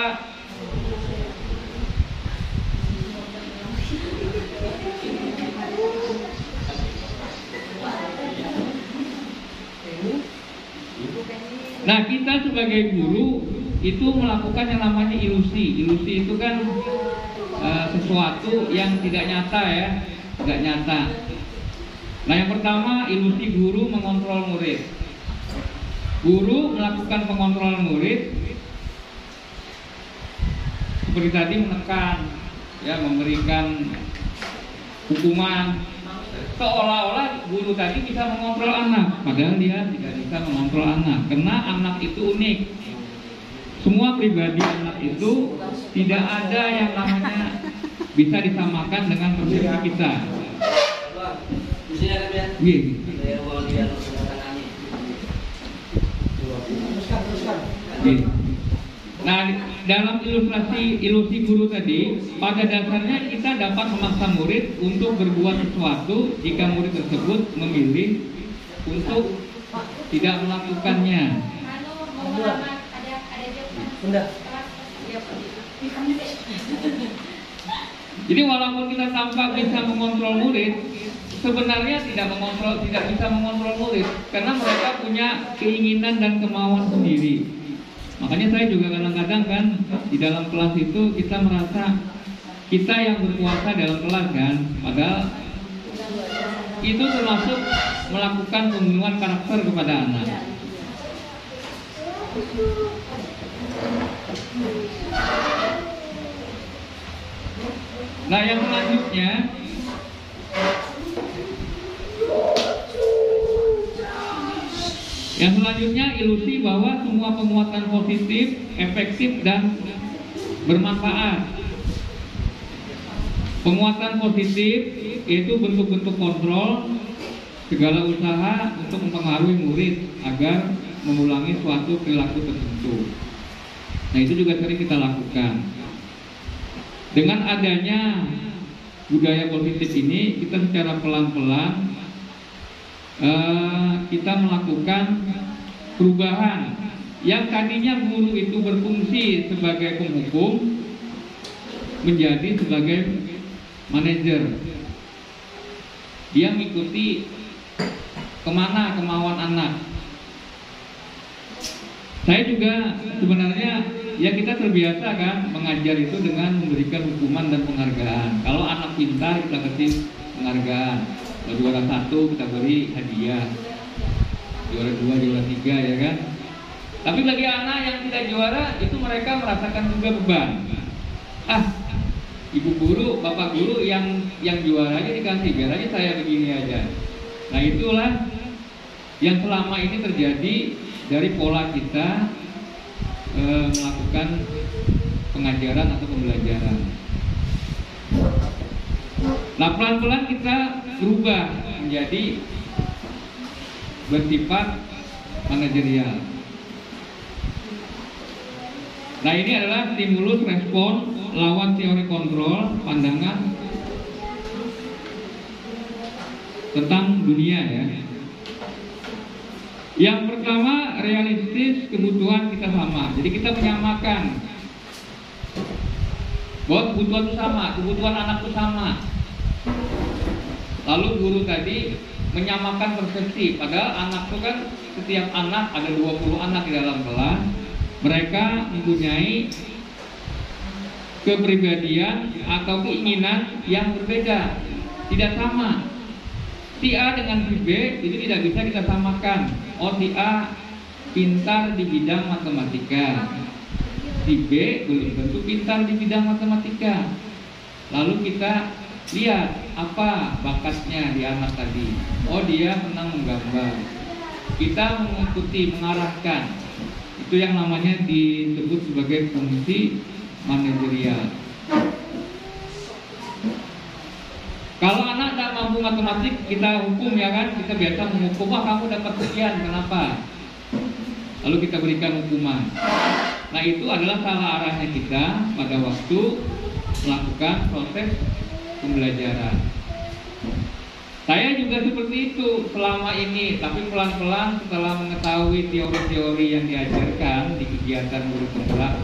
sebagai guru itu melakukan yang namanya ilusi. Ilusi itu kan sesuatu yang tidak nyata ya, tidak nyata. Nah, yang pertama ilusi guru mengontrol murid. Guru melakukan pengontrolan murid seperti tadi menekan, ya, memberikan hukuman. Seolah-olah guru tadi bisa mengontrol anak, padahal dia tidak bisa mengontrol anak, karena anak itu unik. Semua pribadi anak itu tidak ada yang namanya bisa disamakan dengan persepsi kita. Nah, dalam ilusi guru tadi, pada dasarnya kita dapat memaksa murid untuk berbuat sesuatu jika murid tersebut memilih untuk tidak melakukannya. Jadi walaupun kita tampak bisa mengontrol murid, sebenarnya tidak bisa mengontrol murid, karena mereka punya keinginan dan kemauan sendiri. Makanya saya juga kadang-kadang kan di dalam kelas itu kita merasa kita yang berkuasa dalam kelas kan, padahal itu termasuk melakukan pembunuhan karakter kepada anak. Nah, yang selanjutnya ilusi bahwa semua penguatan positif, efektif dan bermanfaat. Penguatan positif yaitu bentuk-bentuk kontrol segala usaha untuk mempengaruhi murid agar mengulangi suatu perilaku tertentu. Nah, itu juga sering kita lakukan. Dengan adanya budaya positif ini, kita secara pelan-pelan kita melakukan perubahan. Yang tadinya guru itu berfungsi sebagai penghukum menjadi sebagai manajer. Dia mengikuti kemana kemauan anak. Saya juga sebenarnya ya kita terbiasa kan mengajar itu dengan memberikan hukuman dan penghargaan. Kalau anak pintar kita kasih penghargaan. Kalau juara 1 kita beri hadiah. Juara 2, juara 3 ya kan. Tapi bagi anak yang tidak juara itu mereka merasakan juga beban. Ibu guru, bapak guru yang juaranya dikasih, biar aja saya begini aja. Nah, itulah yang selama ini terjadi dari pola kita melakukan pengajaran atau pembelajaran. Nah, pelan-pelan kita berubah menjadi bersifat manajerial. Nah, ini adalah stimulus respon lawan teori kontrol pandangan tentang dunia ya. Yang pertama, realistis kebutuhan kita sama. Jadi kita menyamakan bahwa kebutuhan itu sama, kebutuhan anak itu sama. Lalu guru tadi menyamakan persepsi, padahal anak itu kan setiap anak ada 20 anak di dalam kelas. Mereka mempunyai kepribadian atau keinginan yang berbeda, tidak sama. Si A dengan si B itu tidak bisa kita samakan. Oh, si A pintar di bidang matematika, si B belum tentu pintar di bidang matematika. Lalu kita lihat apa bakatnya di anak tadi. Oh, dia senang menggambar. Kita mengikuti, mengarahkan. Itu yang namanya disebut sebagai fungsi manajerial. Kalau anak tidak mampu matematik, kita hukum ya kan, kita biasa menghukum, kamu dapat sekian, kenapa? Lalu kita berikan hukuman. Nah, itu adalah salah arahnya kita pada waktu melakukan proses pembelajaran. Saya juga seperti itu selama ini, tapi pelan-pelan setelah mengetahui teori-teori yang diajarkan di kegiatan guru penggerak.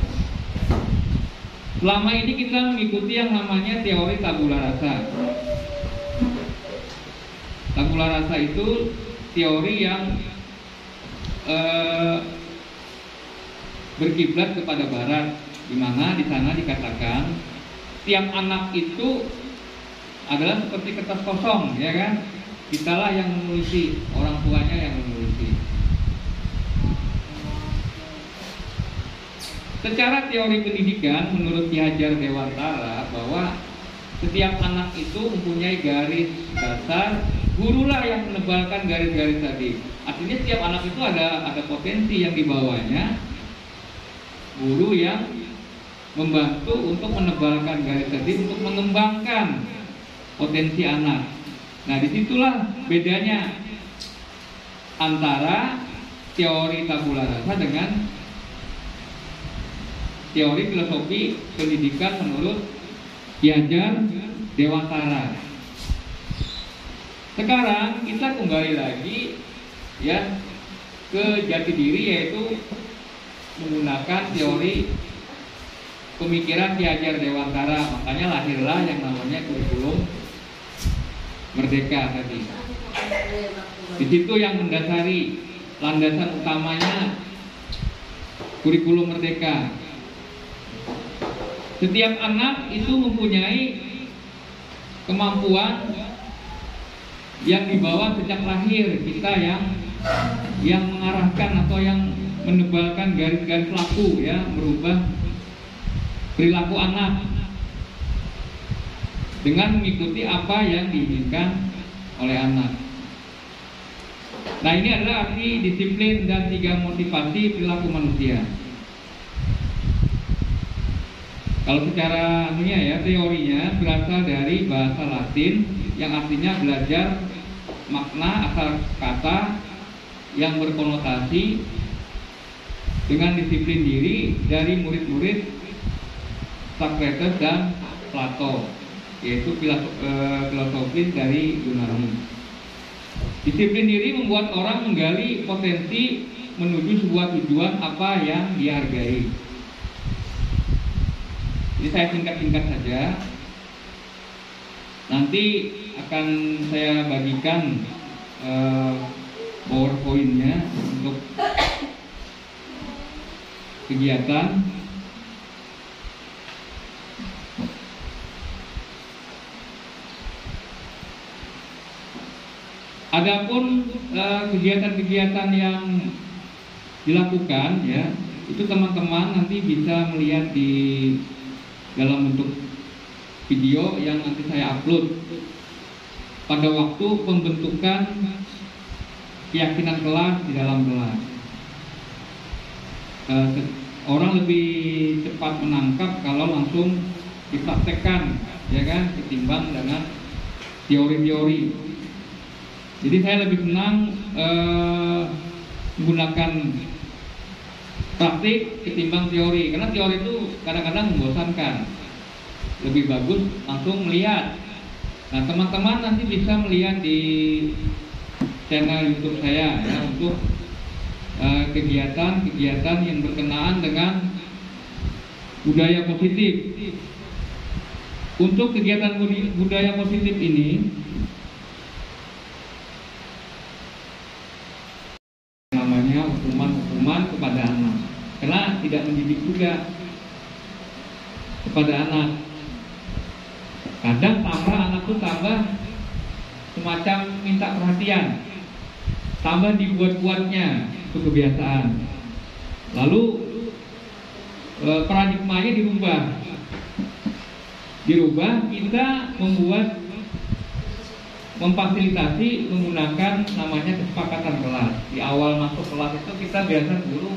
Selama ini kita mengikuti yang namanya teori tabula rasa. Tabula rasa itu teori yang berkiblat kepada barat, di mana di sana dikatakan tiap anak itu adalah seperti kertas kosong, ya kan? Kitalah yang menulisi, orang tuanya yang menulisi. Secara teori pendidikan, menurut Ki Hajar Dewantara, bahwa setiap anak itu mempunyai garis dasar, gurulah yang menebalkan garis-garis tadi. Artinya setiap anak itu ada potensi yang dibawanya, guru yang membantu untuk menebalkan garis tadi, untuk mengembangkan potensi anak. Nah, disitulah bedanya antara teori tabula rasa dengan teori filosofi pendidikan menurut Ki Hajar Dewantara. Sekarang kita kembali lagi ya ke jati diri, yaitu menggunakan teori pemikiran Ki Hajar Dewantara. Makanya lahirlah yang namanya kurikulum Merdeka tadi. Di situ yang mendasari landasan utamanya kurikulum merdeka. Setiap anak itu mempunyai kemampuan yang dibawa sejak lahir. Kita yang mengarahkan atau yang menebalkan garis-garis laku, ya, merubah perilaku anak dengan mengikuti apa yang diinginkan oleh anak. Nah, ini adalah arti disiplin dan 3 motivasi perilaku manusia. Kalau secara teorinya berasal dari bahasa Latin yang artinya belajar makna asal kata yang berkonotasi dengan disiplin diri dari murid-murid Socrates dan Plato, yaitu filosofis dari Yunani. Disiplin diri membuat orang menggali potensi menuju sebuah tujuan apa yang dihargai. Jadi saya singkat-singkat saja. Nanti akan saya bagikan PowerPoint-nya untuk kegiatan. Adapun kegiatan-kegiatan yang dilakukan, ya, itu teman-teman nanti bisa melihat di dalam bentuk video yang nanti saya upload pada waktu pembentukan keyakinan kelas di dalam kelas. Orang lebih cepat menangkap kalau langsung dipraktekkan, ya kan, ketimbang dengan teori-teori. Jadi saya lebih senang menggunakan praktik ketimbang teori, karena teori itu kadang-kadang membosankan. Lebih bagus langsung melihat. Nah, teman-teman nanti bisa melihat di channel YouTube saya, ya, untuk kegiatan-kegiatan yang berkenaan dengan budaya positif. Untuk kegiatan budaya positif ini namanya hukuman kepada anak, karena tidak mendidik juga kepada anak. Kadang tambah anak tuh tambah semacam minta perhatian, tambah dibuat-buatnya, itu kebiasaan. Lalu paradigmanya dirubah, kita memfasilitasi menggunakan namanya kesepakatan kelas. Di awal masuk kelas itu kita biasa guru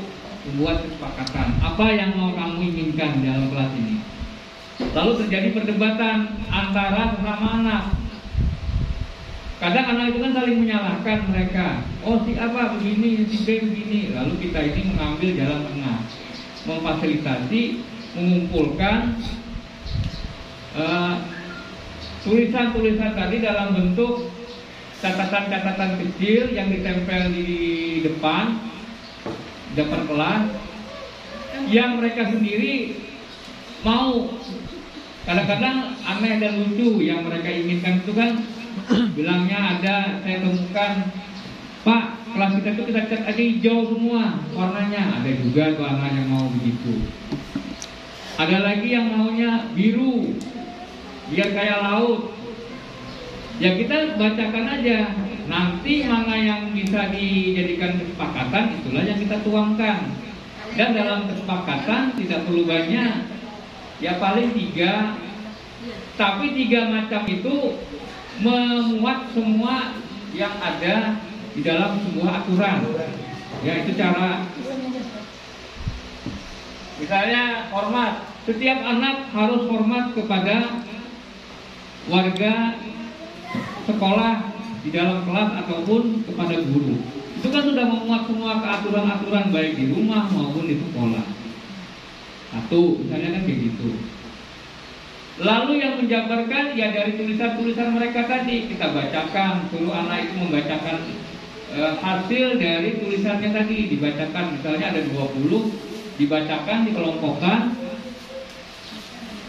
membuat kesepakatan, apa yang mau kamu inginkan dalam kelas ini. Lalu terjadi perdebatan antara sesama anak. Kadang anak itu kan saling menyalahkan mereka. Oh, si apa begini, si B begini. Lalu kita ini mengambil jalan tengah, memfasilitasi, mengumpulkan tulisan-tulisan tadi dalam bentuk catatan-catatan kecil yang ditempel di depan kelas, yang mereka sendiri mau. Kadang-kadang aneh dan lucu yang mereka inginkan itu kan, bilangnya ada, saya temukan, Pak, kelas kita itu kita cat aja hijau semua warnanya. Ada juga tuh anak yang mau begitu. Ada lagi yang maunya biru, biar kayak laut. Ya kita bacakan aja. Nanti mana yang bisa dijadikan kesepakatan, itulah yang kita tuangkan. Dan dalam kesepakatan tidak perlu banyak, ya paling 3. Tapi 3 macam itu memuat semua yang ada di dalam sebuah aturan. Ya, itu cara. Misalnya hormat. Setiap anak harus hormat kepada warga sekolah di dalam kelas ataupun kepada guru. Itu kan sudah memuat semua keaturan-aturan baik di rumah maupun di sekolah. Satu, misalnya kan kayak gitu. Lalu yang menjabarkan ya dari tulisan-tulisan mereka tadi, kita bacakan, suruh anak itu membacakan hasil dari tulisannya tadi, dibacakan. Misalnya ada 20, dibacakan, dikelompokkan.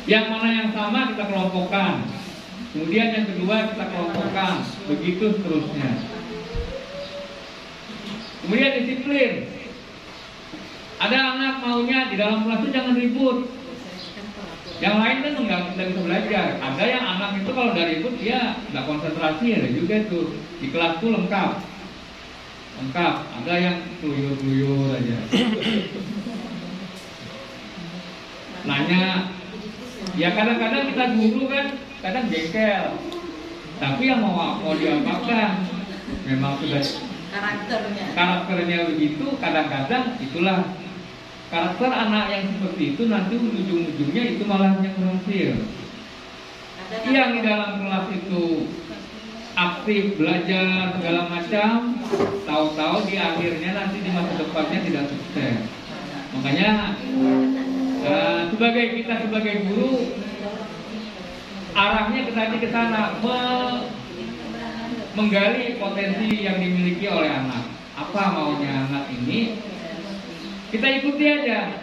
Yang mana yang sama kita kelompokkan. Kemudian yang kedua kita kelompokkan, begitu seterusnya. Kemudian disiplin. Ada anak maunya di dalam kelas itu jangan ribut. Yang lain kan nggak bisa belajar. Ada yang anak itu kalau udah ribut dia nggak konsentrasi, ada juga tuh di kelas tuh lengkap. Ada yang keluyur aja. Nanya, ya kadang-kadang kita guru kan kadang jengkel. Tapi yang mau diapakan, memang sudah karakternya begitu. Kadang-kadang itulah karakter anak yang seperti itu, nanti ujung-ujungnya itu malah yang berhasil. Yang di dalam kelas itu aktif belajar segala macam, tahu-tahu di akhirnya nanti di masa depannya tidak sukses. Makanya kita sebagai guru arahnya ke sana, menggali potensi yang dimiliki oleh anak. Apa maunya anak ini? Kita ikuti aja.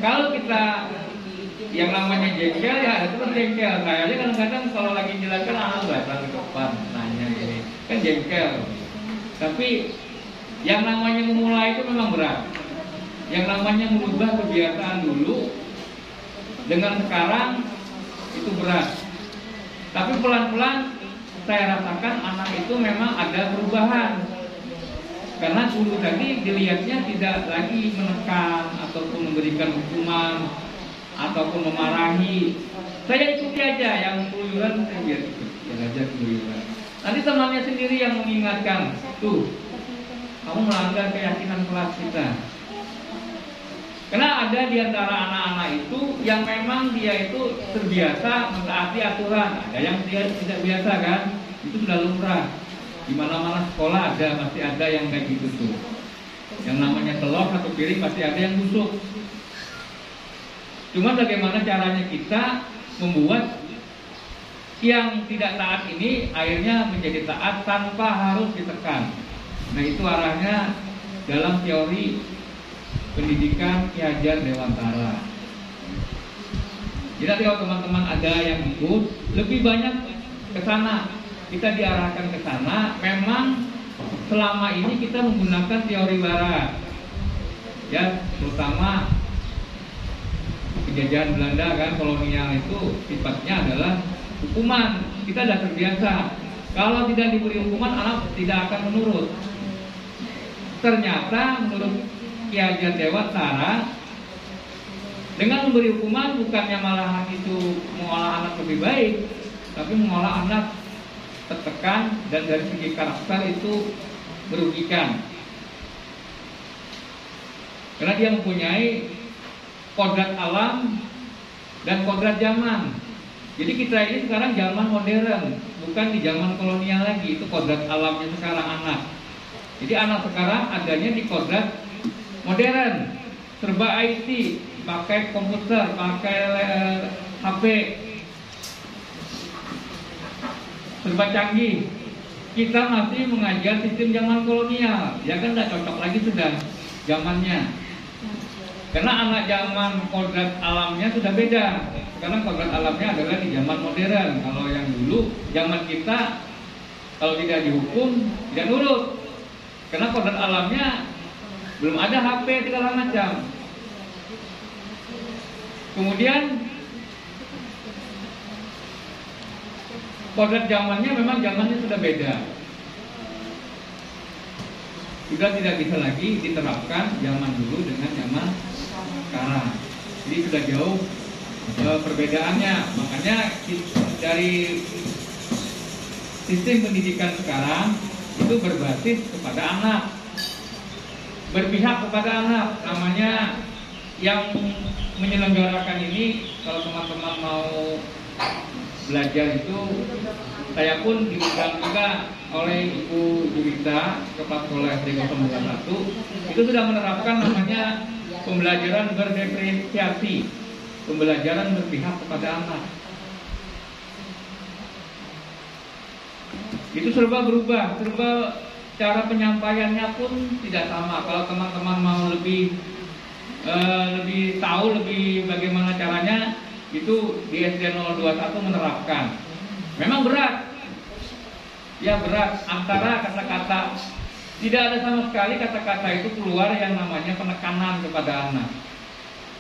Kalau kita yang namanya jengkel, ya ada terus jengkel. Saya aja kadang-kadang kalau lagi jelaskan anak datang ke depan nanya ini, kan jengkel. Tapi yang namanya memulai itu memang berat. Yang namanya merubah kebiasaan dulu dengan sekarang itu berat. Tapi pelan-pelan saya rasakan anak itu memang ada perubahan. Karena guru tadi dilihatnya tidak lagi menekan ataupun memberikan hukuman ataupun memarahi. Saya ikuti aja yang keluyuran, saya biar aja keluyuran. Nanti temannya sendiri yang mengingatkan, tuh kamu melanggar keyakinan kelas kita. Karena ada di antara anak-anak itu yang memang dia itu terbiasa mentaati aturan. Ada yang dia tidak biasa kan, itu sudah lumrah. Di mana-mana sekolah masih ada yang kayak gitu tuh. Yang namanya telur satu piring masih ada yang busuk. Cuma bagaimana caranya kita membuat yang tidak taat ini akhirnya menjadi taat tanpa harus ditekan. Nah itu arahnya dalam teori pendidikan Ki Hajar Dewantara. Jadi kalau teman-teman ada yang ikut, lebih banyak ke sana. Kita diarahkan ke sana. Memang selama ini kita menggunakan teori barat, ya, terutama penjajahan Belanda kan, kolonial itu sifatnya adalah hukuman. Kita sudah terbiasa. Kalau tidak diberi hukuman, anak tidak akan menurut. Ternyata menurut Ki Hajar Dewantara, dengan memberi hukuman bukannya malahan itu mengolah anak lebih baik, tapi mengolah anak tertekan dan dari segi karakter itu merugikan. Karena dia mempunyai kodrat alam dan kodrat zaman. Jadi kita ini sekarang zaman modern, bukan di zaman kolonial lagi. Itu kodrat alamnya sekarang anak. Jadi anak sekarang adanya di kodrat modern, serba IT, pakai komputer, pakai HP, serba canggih. Kita masih mengajar sistem zaman kolonial, ya kan tidak cocok lagi sudah zamannya. Karena anak zaman kodrat alamnya sudah beda. Sekarang kodrat alamnya adalah di zaman modern. Kalau yang dulu zaman kita kalau tidak dihukum tidak nurut. Karena kodrat alamnya belum ada HP segala macam. Kemudian kodrat zamannya memang zamannya sudah beda. Sudah tidak bisa lagi diterapkan zaman dulu dengan zaman sekarang. Jadi sudah jauh perbedaannya. Makanya dari sistem pendidikan sekarang itu berbasis kepada anak, berpihak kepada anak. Namanya yang menyelenggarakan ini, kalau teman-teman mau belajar itu, saya pun diundang juga oleh Ibu Juwita, Kepala Sekolah SD 021. Itu sudah menerapkan namanya pembelajaran berdiferensiasi, pembelajaran berpihak kepada anak. Itu serba berubah, serba cara penyampaiannya pun tidak sama. Kalau teman-teman mau lebih tahu lebih bagaimana caranya, itu di SD 021 menerapkan. Memang berat, ya berat antara kata-kata Tidak ada sama sekali kata-kata itu keluar yang namanya penekanan kepada anak.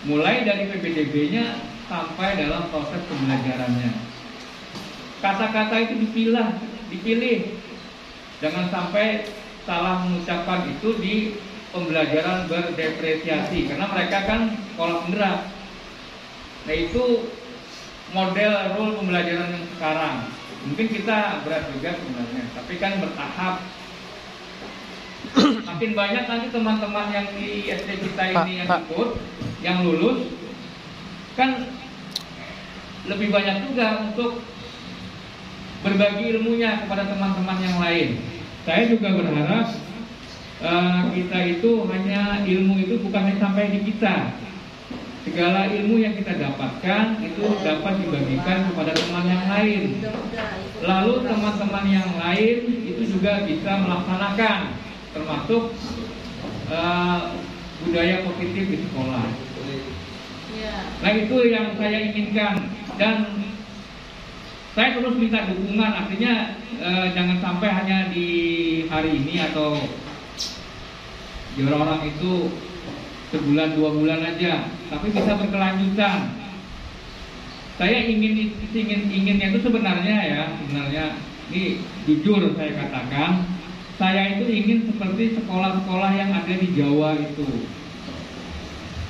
Mulai dari PPDB-nya sampai dalam proses pembelajarannya. Kata-kata itu dipilih. Jangan sampai salah mengucapkan itu di pembelajaran berdepresiasi, karena mereka kan sekolah penggerak. Nah, itu model rule pembelajaran yang sekarang. Mungkin kita berat juga sebenarnya, tapi kan bertahap. Makin banyak nanti teman-teman yang di SD kita ini yang ikut, yang lulus, kan lebih banyak juga untuk berbagi ilmunya kepada teman-teman yang lain. Saya juga berharap kita itu hanya ilmu itu bukan hanya sampai di kita. Segala ilmu yang kita dapatkan itu dapat dibagikan kepada teman yang lain. Lalu teman-teman yang lain itu juga bisa melaksanakan, termasuk budaya positif di sekolah. Nah, itu yang saya inginkan, dan saya terus minta dukungan. Artinya jangan sampai hanya di hari ini atau di orang itu sebulan 2 bulan aja, tapi bisa berkelanjutan. Saya inginnya itu sebenarnya ini jujur saya katakan, saya itu ingin seperti sekolah-sekolah yang ada di Jawa itu.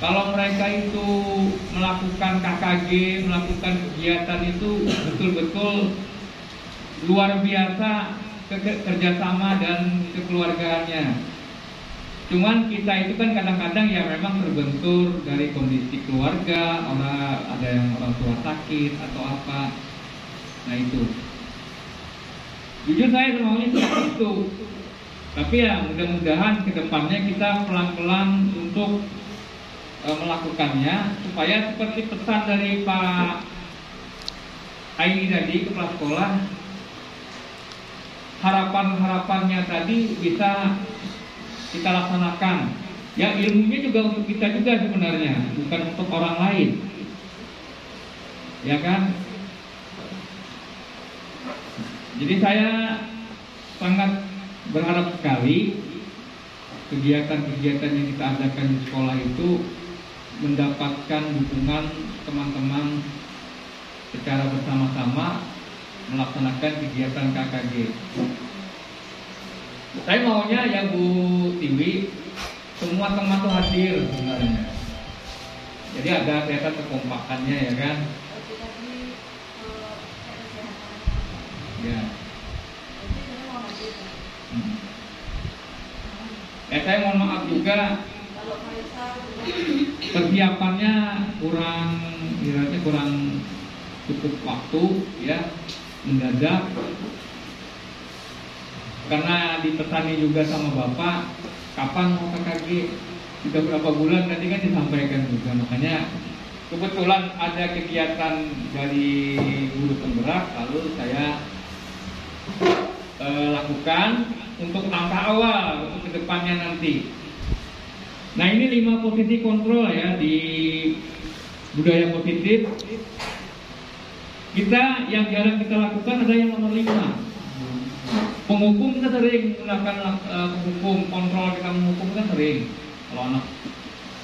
Kalau mereka itu melakukan KKG, melakukan kegiatan itu betul-betul luar biasa kerjasama dan kekeluargaannya. Cuman kita itu kan kadang-kadang ya memang terbentur dari kondisi keluarga, ada yang orang tua sakit atau apa. Nah, itu. Jujur saya maunya seperti itu. Tapi ya mudah-mudahan kedepannya kita pelan-pelan untuk melakukannya, supaya seperti pesan dari Pak Aini tadi, kepala sekolah, harapan-harapannya tadi bisa kita laksanakan. Ya, ilmunya juga untuk kita juga sebenarnya, bukan untuk orang lain, ya kan? Jadi saya sangat berharap sekali kegiatan-kegiatan yang kita adakan di sekolah itu mendapatkan dukungan teman-teman secara bersama-sama melaksanakan kegiatan KKG. Saya maunya ya Bu Tiwi, semua teman tuh hadir sebenarnya. Jadi ada kelihatan kekompakannya, ya kan? Ya. Saya mohon maaf juga persiapannya kurang cukup waktu, ya, mendadak. Karena dipesani juga sama Bapak, kapan mau KKG? Sudah berapa bulan tadi kan disampaikan juga. Makanya kebetulan ada kegiatan dari guru penggerak, lalu saya lakukan untuk langkah awal untuk kedepannya nanti. Nah, ini 5 posisi kontrol ya di budaya positif. Kita yang jarang kita lakukan ada yang nomor 5. Penghukum kita sering menggunakan penghukum, kontrol kita menghukum kita sering. Kalau anak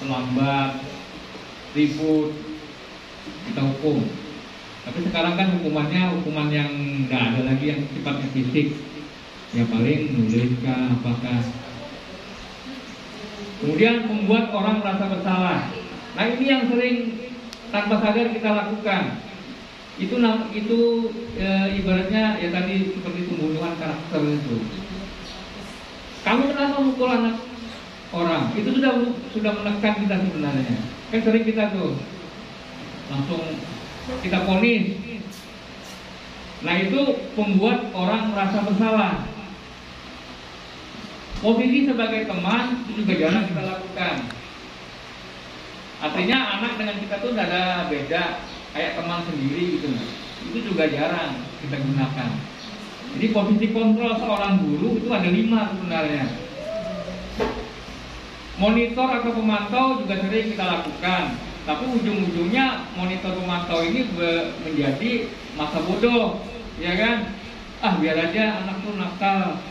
terlambat, ribut, kita hukum. Tapi sekarang kan hukuman yang nggak ada lagi yang sifatnya fisik. Ya paling nulis kah, apakah. Kemudian membuat orang merasa bersalah. Nah, ini yang sering tanpa sadar kita lakukan. Itu ibaratnya ya tadi seperti pembunuhan karakter itu. Kamu kenapa mukul anak orang? Itu sudah menekan kita sebenarnya. Kan sering kita tuh langsung kita vonis. Nah, itu membuat orang merasa bersalah. Posisi sebagai teman itu juga jarang kita lakukan. Artinya anak dengan kita tuh tidak ada beda, kayak teman sendiri gitu. Itu juga jarang kita gunakan. Jadi posisi kontrol seorang guru itu ada 5 sebenarnya. Monitor atau pemantau juga sering kita lakukan. Tapi ujung-ujungnya monitor pemantau ini menjadi masa bodoh, ya kan? Biar aja anak tuh nakal.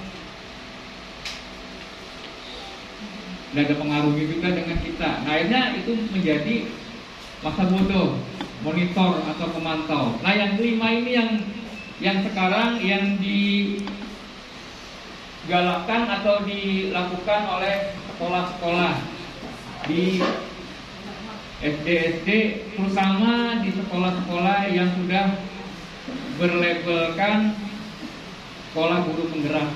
nggak ada pengaruhnya juga dengan kita. Nah, akhirnya itu menjadi masa bodoh, monitor atau pemantau. Nah, yang kelima ini yang sekarang yang digalakkan atau dilakukan oleh sekolah-sekolah di SD, terutama di sekolah-sekolah yang sudah berlabelkan sekolah guru penggerak,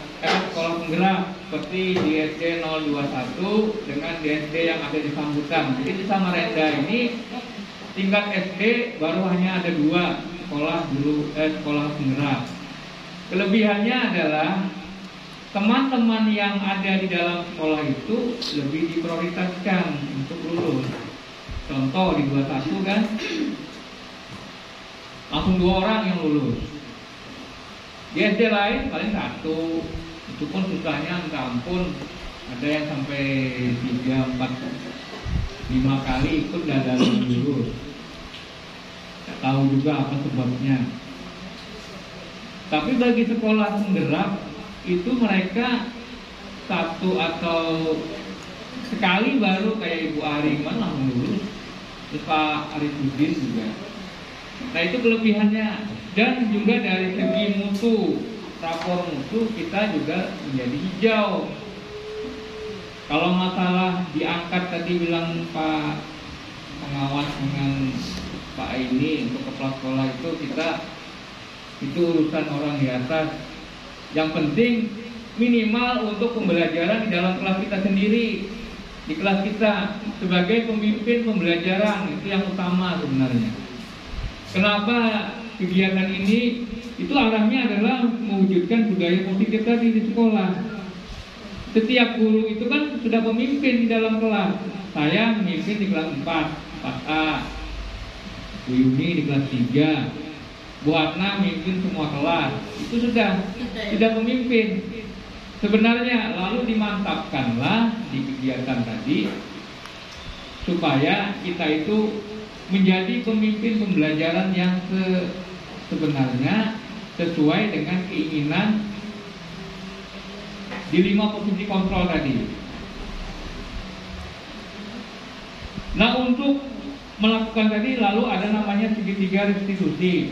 sekolah penggerak seperti di SD 021 dengan di SD yang ada di Sambutan. Jadi di Samarinda ini tingkat SD baru hanya ada 2 sekolah penggerak. Kelebihannya adalah teman-teman yang ada di dalam sekolah itu lebih diprioritaskan untuk lulus. Contoh di 21 kan langsung 2 orang yang lulus. Di SD lain paling 1, itu pun susahnya minta ampun. Ada yang sampai 3, 4, 5 kali ikut gagal lulus. Tidak tahu juga apa sebabnya. Tapi bagi sekolah penggerak itu mereka 1 atau sekali baru kayak Ibu Ariman langsung lulus. Terus Pak Arifudin juga. Nah, itu kelebihannya. Dan juga dari segi mutu, rapor mutu kita juga menjadi hijau. Kalau masalah diangkat tadi bilang Pak pengawas dengan Pak ini untuk kepala sekolah itu urusan orang di atas. Yang penting minimal untuk pembelajaran di dalam kelas kita sendiri, di kelas kita sebagai pemimpin pembelajaran, itu yang utama sebenarnya. Kenapa kegiatan ini itu arahnya adalah mewujudkan budaya positif tadi di sekolah. Setiap guru itu kan sudah pemimpin di dalam kelas. Saya memimpin di kelas 4, 4A. Bu Yuni di kelas 3. Bu Hatna memimpin semua kelas. Itu sudah pemimpin. Sebenarnya lalu dimantapkanlah di kegiatan tadi supaya kita itu menjadi pemimpin pembelajaran yang sebenarnya sesuai dengan keinginan di 5 posisi kontrol tadi. Nah, untuk melakukan tadi lalu ada namanya segitiga restitusi.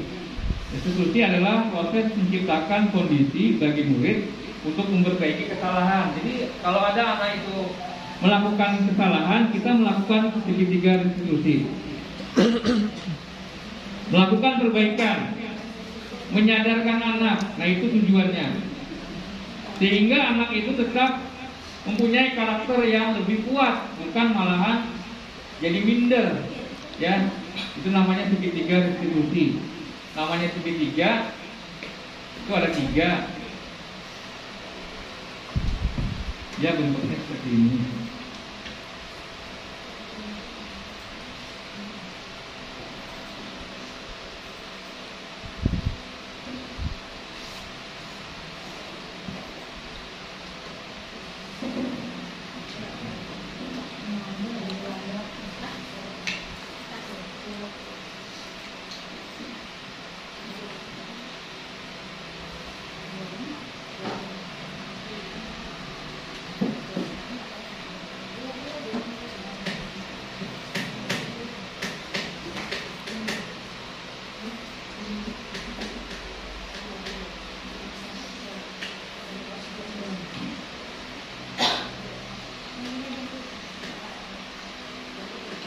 Restitusi adalah proses menciptakan kondisi bagi murid untuk memperbaiki kesalahan. Jadi kalau ada anak itu melakukan kesalahan, kita melakukan segitiga restitusi. Melakukan perbaikan, menyadarkan anak. Nah, itu tujuannya. Sehingga anak itu tetap mempunyai karakter yang lebih kuat, bukan malahan jadi minder. Ya, itu namanya segitiga restitusi. Namanya segitiga itu ada 3. Ya, bentuknya seperti ini.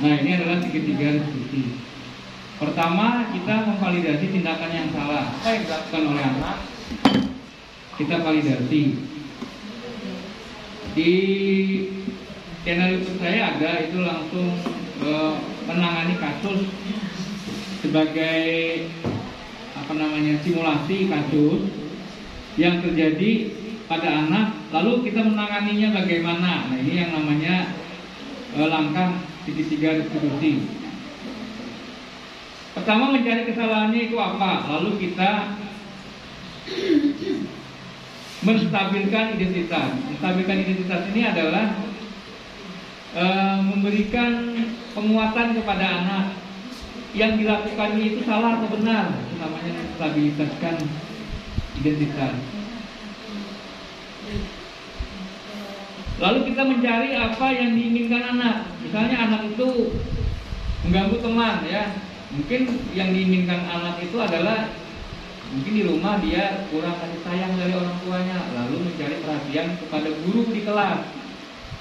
Nah, ini adalah segitiga restitusi. Pertama, kita memvalidasi tindakan yang salah. Apa yang dilakukan oleh anak, kita validasi. Di channel YouTube saya ada, itu langsung menangani kasus sebagai simulasi kasus yang terjadi pada anak, lalu kita menanganinya bagaimana. Nah, ini yang namanya langkah segitiga restitusi. Pertama, mencari kesalahannya itu apa, lalu kita menstabilkan identitas. Menstabilkan identitas ini adalah memberikan penguatan kepada anak. Yang dilakukan itu salah atau benar, itu namanya menstabilitaskan identitas. Lalu kita mencari apa yang diinginkan anak. Misalnya anak itu mengganggu teman ya. Mungkin yang diinginkan anak itu adalah mungkin di rumah dia kurang kasih sayang dari orang tuanya, lalu mencari perhatian kepada guru di kelas.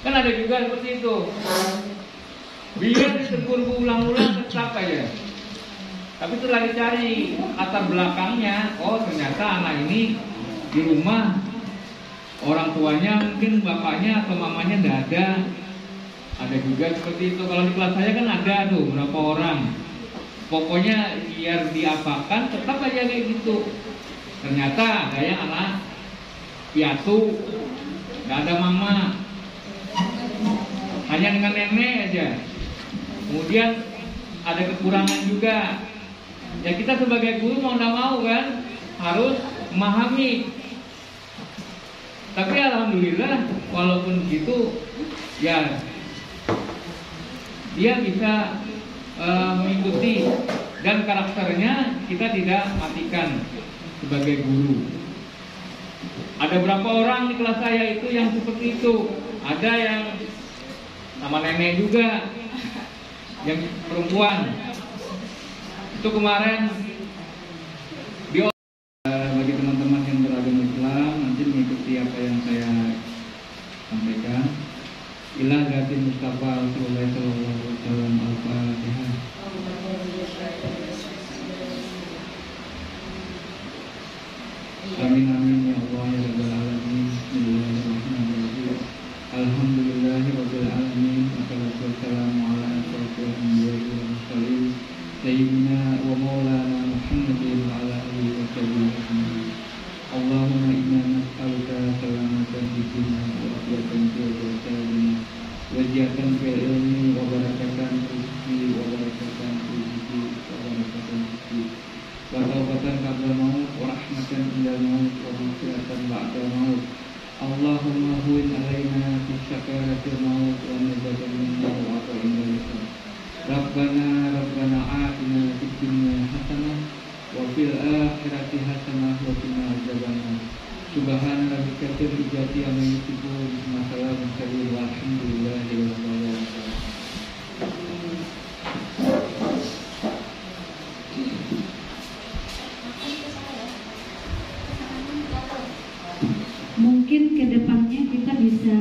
Kan ada juga seperti itu. Biar ditegur berulang-ulang tetap aja. Tapi setelah dicari latar belakangnya, oh ternyata anak ini di rumah orang tuanya mungkin bapaknya atau mamanya tidak ada. Ada juga seperti itu. Kalau di kelas saya kan ada tuh berapa orang. Pokoknya biar diapakan tetap aja kayak gitu. Ternyata ada yang anak piatu, nggak ada mama, hanya dengan nenek aja. Kemudian ada kekurangan juga. Ya kita sebagai guru mau nggak mau kan harus memahami. Tapi alhamdulillah walaupun gitu ya dia bisa mengikuti dan karakternya kita tidak matikan sebagai guru. Ada berapa orang di kelas saya itu yang seperti itu. Ada yang sama nenek juga, yang perempuan. Itu kemarin bagi teman-teman yang beragama Islam nanti mengikuti apa yang saya sampaikan. Ila Gatin Mustafa Rasulullah Sallallahu Alaihi Wasallam Al-Fatihah. Amin amin ya Allah ya Rabbal Alamin. Bismillahirrahmanirrahim. Alhamdulillahirabbil alamin. Wassalatu wassalamu ala asyrofil anbiya'i wal mursalin sayyidina wa maulana Muhammadin wa ala alihi wa sahbihi ajma'in. Allahumma inna nas'aluka salamatan fid dunya wa afiyatan fil akhirati wa ziyadatan fil ilmi wa barakatan fil rizqi wa barakatan fil rizqi wa barakatan fil rizqi wa taubatan qabla maut wa rahmatan inda maut wa maghfiratan ba'da maut. Allahumma huwin alaina fi sakaratil maut wa najatan min nar wa inda lisan. Rabbana atina fid dunya hasanah wa fil akhirati hasanah wa qina adzabannar. Subhana rabbika rabbil izzati amma yasifun wa salamun walhamdulillahi rabbil alamin. Mungkin kedepannya kita bisa